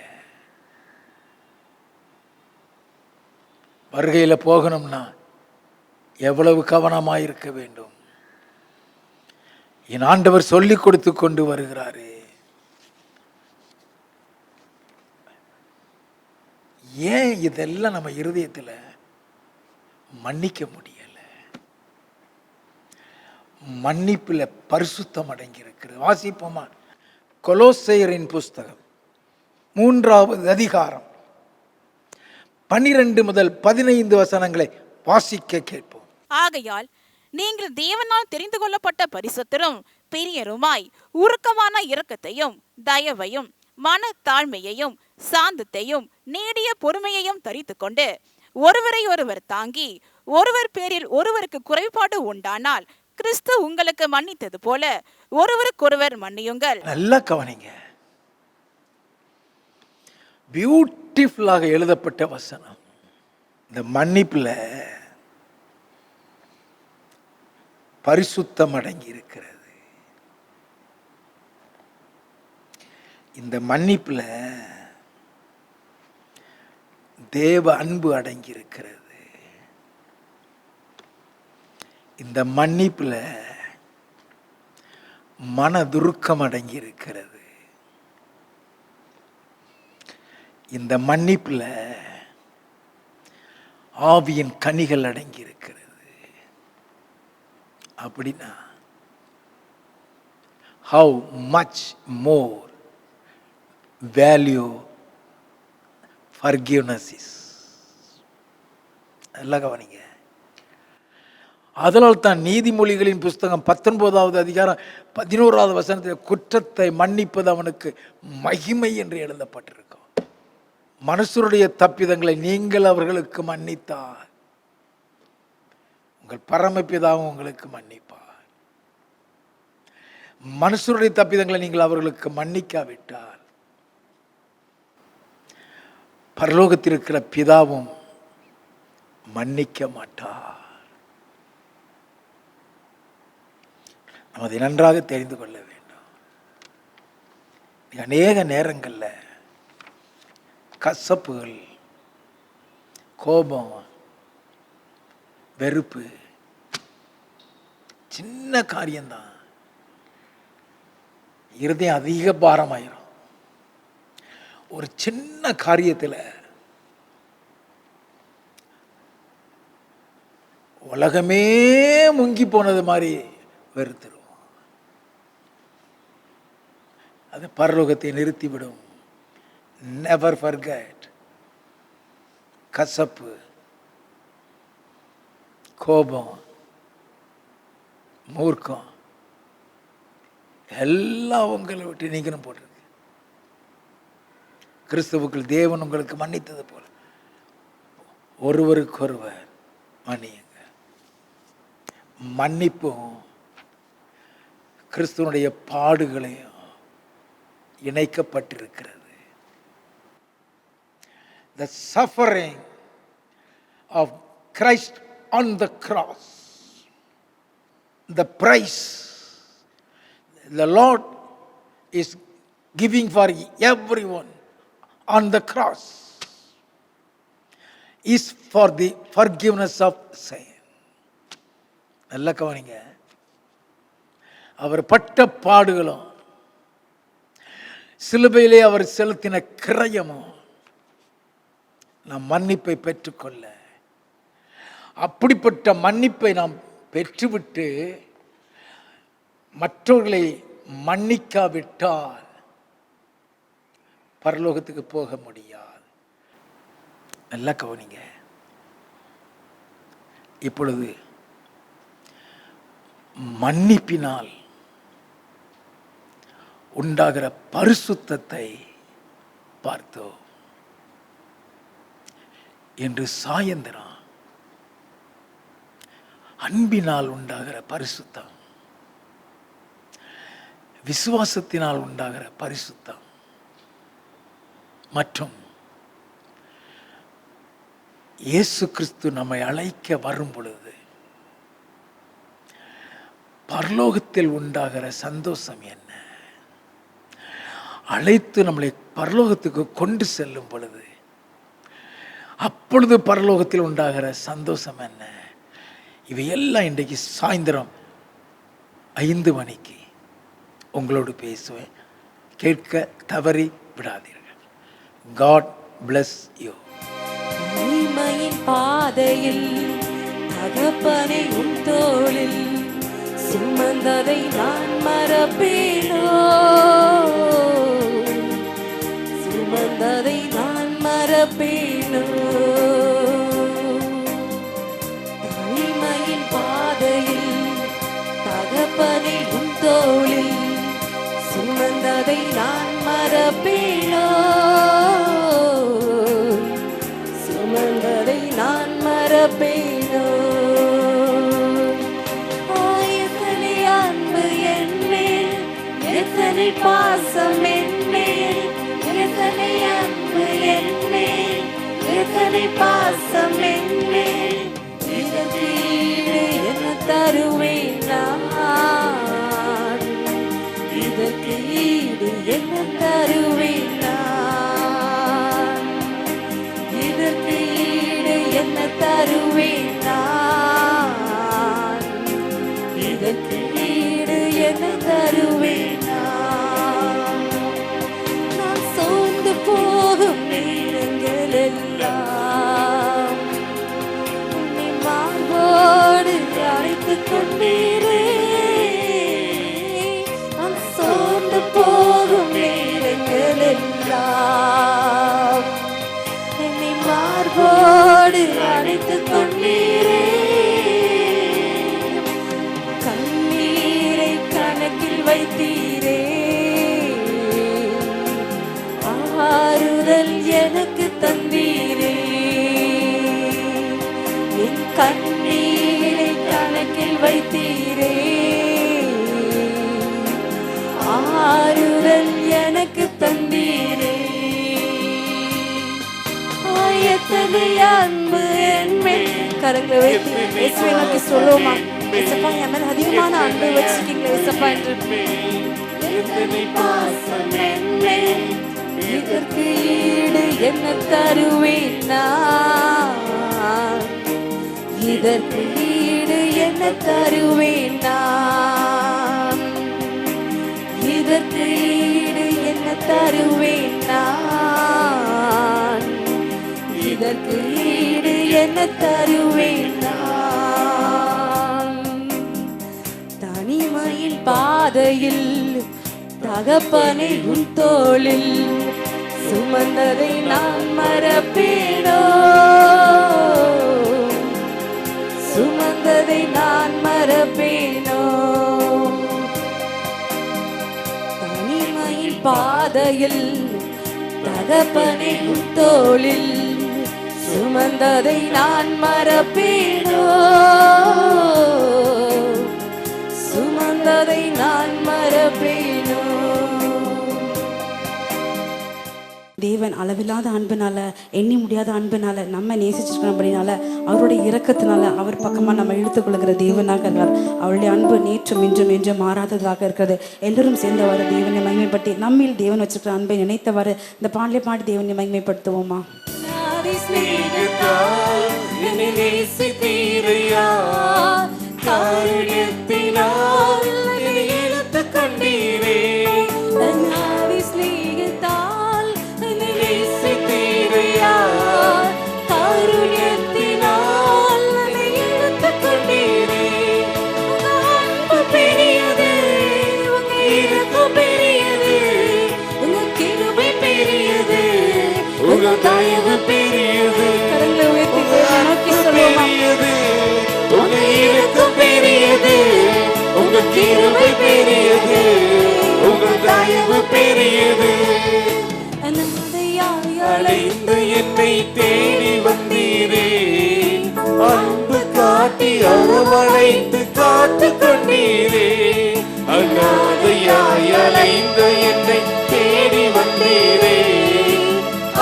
வருகையில் போகணும்னா எவ்வளவு கவனமாக இருக்க வேண்டும். என் ஆண்டவர் சொல்லி கொடுத்து கொண்டு வருகிறாரு. ஏன் இதெல்லாம் நம்ம இருதயத்தில் மன்னிக்க முடியல? மன்னிப்புல பரிசுத்தம் அடங்கி இருக்கிறது. வாசிப்போமா? கொலோசையரின் புஸ்தகம் 3வது அதிகாரம் 12 முதல் 15 வசனங்களை வாசிக்க கேட்போம். ஆகையால் நீங்கள் தேவனால் தெரிந்து கொள்ளப்பட்ட பரிசுத்தரும் பிரியருமாய் உருக்கமான இரக்கத்தையும் தயவையும் மனத்தாழ்மையையும் சாந்தத்தையும் நீடிய பொறுமையையும் தரித்து கொண்டு ஒருவரை ஒருவர் தாங்கி ஒருவர் பேரில் ஒருவருக்கு குறைபாடு உண்டானால் கிறிஸ்து உங்களுக்கு மன்னித்தது போல ஒருவருக்கொருவர் மன்னியுங்கள். நல்லா கவனிங்க. பியூட்டிஃபுல்லாக எழுதப்பட்ட வசனம். இந்த மன்னிப்புல பரிசுத்தம் அடங்கி இருக்கிறது. இந்த மன்னிப்புல தேவ அன்பு அடங்கி இருக்கிறது. இந்த மன்னிப்புல மனதுருக்கம் அடங்கி இருக்கிறது. இந்த மன்னிப்புல ஆவியின் கனிகள் அடங்கி இருக்கிறது. அப்படின்னா how much more value forgiveness is. நல்லா கவனிங்க. அதனால் தான் நீதிமொழிகளின் புஸ்தகம் 19வது அதிகாரம் 11வது வசனத்தில் குற்றத்தை மன்னிப்பது அவனுக்கு மகிமை என்று எழுதப்பட்டிருக்கும். மனுஷருடைய தப்பிதங்களை நீங்கள் அவர்களுக்கு மன்னித்தார், உங்கள் பரமபிதாவும் உங்களுக்கு மன்னிப்பார். மனுஷருடைய தப்பிதங்களை நீங்கள் அவர்களுக்கு மன்னிக்காவிட்டால் பரலோகத்தில் இருக்கிற பிதாவும் மன்னிக்க மாட்டார். நாம் அதை நன்றாக தெரிந்து கொள்ள வேண்டும். அநேக நேரங்களில் கசப்புகள், கோபம், வெறுப்பு சின்ன காரியம்தான், இருதயம் அதிக பாரமாயிரும். ஒரு சின்ன காரியத்தில் உலகமே முங்கி போனது மாதிரி வெறுத்துரும். அது பரலோகத்தை நிறுத்திவிடும். Never forget. கசப்பு, கோபம், மூர்க்கம் எல்லாம் உங்களை விட்டு நீக்கணும் போட்டிருக்கு. கிறிஸ்துவுக்குள் தேவன் உங்களுக்கு மன்னித்தது போல ஒருவருக்கொருவர் மன்னியுங்க. மன்னிப்பும் கிறிஸ்துவனுடைய பாடுகளையும் இணைக்கப்பட்டிருக்கிறது. The suffering of Christ on the cross, the price the Lord is giving for everyone on the cross is for the forgiveness of sin. நல்ல கவனிங்க. அவர் பட்ட பாடுகளும் சிலுவையிலே அவர் செலுத்தின கிரயமும் நாம் மன்னிப்பை பெற்றுக்கொள்ள, அப்படிப்பட்ட மன்னிப்பை நாம் பெற்றுவிட்டு மற்றவர்களை மன்னிக்காவிட்டால் பரலோகத்துக்கு போக முடியாது. நல்லா கவனிங்க. இப்பொழுது மன்னிப்பினால் உண்டாகிற பரிசுத்தத்தை பார்த்தோம். என்று சாயந்திரம் அன்பினால் உண்டாகிற பரிசுத்தம் விசுவாசத்தினால் உண்டாகிற பரிசுத்தம் மற்றும் இயேசு கிறிஸ்து நம்மை அழைக்க வரும் பொழுது பரலோகத்தில் உண்டாகிற சந்தோஷம் என்ன? அழைத்து நம்மளை பரலோகத்துக்கு கொண்டு செல்லும் பொழுது அப்பொழுது பரலோகத்தில் உண்டாகிற சந்தோஷம் என்ன? இவையெல்லாம் இன்றைக்கு சாயந்தரம் 5 மணிக்கு உங்களோடு பேசுவேன். கேட்க தவறி விடாதீர்கள். God bless you. மகிமையின் பாதையில் தகப்பனை உன் தோளில் சுமந்ததை நான் மறப்பேனோ, சுமந்ததை நான் மறப்பேனோ. தனிமையின் பாதையில் தகப்பனை உன் தோளில் சுமந்ததை நான் மறப்பேனோ, சுமந்ததை நான் மறப்பேனோ. எத்தனை அன்பு என் மேல், எத்தனை பாசம் என் மேல், எத்தனை அன்பு என் மேல், எத்தனை பாசம் என் மேல். இதற்கு ஈடு என்ன தருவேன் நான், இதற்கு ஈடு என்ன தருவேன் நான், இதற்கு ஈடு என்ன தருவேன் நான், இதற்கு ஈடு என்ன தருவேன் நான். நான் சோர்ந்து போகும் நேரங்கள் எல்லாம் உன்னை மார்போடு அழைத்துக் கொண்டீரே. நான் சோர்ந்து போகும் நேரங்கள் எல்லாம் என்னை மார்போடு அழைத்துக் கொண்டீரே. கண்ணீரை கணக்கில் வைத்தீரே, ஆறுதல் எனக்கு தந்தீரே. என் கண்ணீரை கணக்கில் வைத்தீரே, ஆறுதல் எனக்கு தந்தீரே. எத்தனை அன்பு என் மேல். கரங்களை வைத்து இயேசுவை நோக்கி சொல்லுவோமா? இயேசப்பா, என் மேல் அதிகமான அன்பு வச்சிருக்கீங்களே இயேசப்பா என்று. எத்தனை பாசம் என் மேல், இதற்கு ஈடு என்ன தருவேன் நான், இதற்கு ஈடு என்ன தருவேன் நான், இதற்கு ஈடு என்ன தருவேன் நான், இதற்கு ஈடு என்ன தருவேன் நான். தனிமையின் பாதையில் தகப்பனை உன் தோளில் சுமந்ததை நான் மறப்பேனோ, சுமந்ததை நான் மறப்பேனோ. தனிமையின் பாதையில் தகப்பனை உன் தோளில் சுமந்ததை நான் மறப்பேனோ, சுமந்ததை நான் மறப்பேனோ. தேவன் அளவில்லாத அன்புனால, எண்ணி முடியாத அன்புனால நம்ம நேசிச்சிருக்கிறபடினால, அவருடைய இரக்கத்தினால அவர் பக்கமாக நம்ம இழுத்துக் கொள்கிற தேவனாக இருக்கிறார். அவருடைய அன்பு நேற்றும் இன்றும் என்றும் மாறாததாக இருக்கிறது. எல்லோரும் சேர்ந்தவாறு தேவனை மகிமைப்படுத்தி நம்மில் தேவன் வச்சிருக்கிற அன்பை நினைத்தவாறு இந்த பாடலை பாடி தேவனை மகிமைப்படுத்துவோமா? தயவு பெரியது, உங்க இரக்கம் பெரியது, உங்க கிருபை பெரியது, உங்க தயவு பெரியது. அழைந்து என்னை தேடி வந்தீரே, அன்பு காட்டி அரவணைத்து காத்து கொண்டீரே, அனாதையாய் அலைந்த என்னை தேடி வந்தீரே.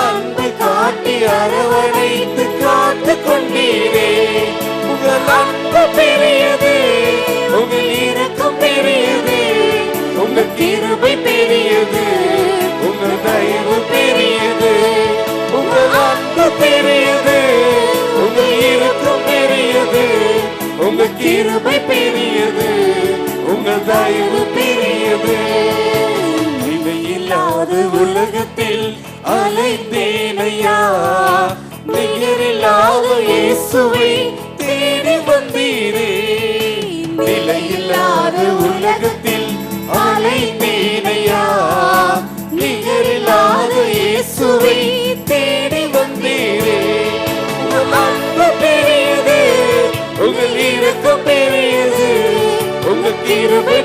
அன்பு காட்டி அரவணைத்து காத்து கொண்டீரே. உங்கள் அன்பு பெரியது, உங்கள் இரக்கம் பெரியது, உங்கள் கிருபை பெரியது, உங்கள் தயவு பெரியது. உங்கள் அன்பு பெரியது, உங்கள் இரக்கம் பெரியது, உங்கள் கிருபை பெரியது, உங்கள் தயவு பெரியது. நிலையில்லாத உலகத்தில் அலைந்தேனையா, நிகரில்லாத இயேசுவை தேடி வந்தீரே. நிலையில்லாத உலகத்தில் அலைந்தேனையா, நிகரில்லாத இயேசுவை தேடி வந்தீரே. உங்கள் அன்பு பெரியது, உங்கள் இரக்கம் பெரியது, உங்கள் கிருபை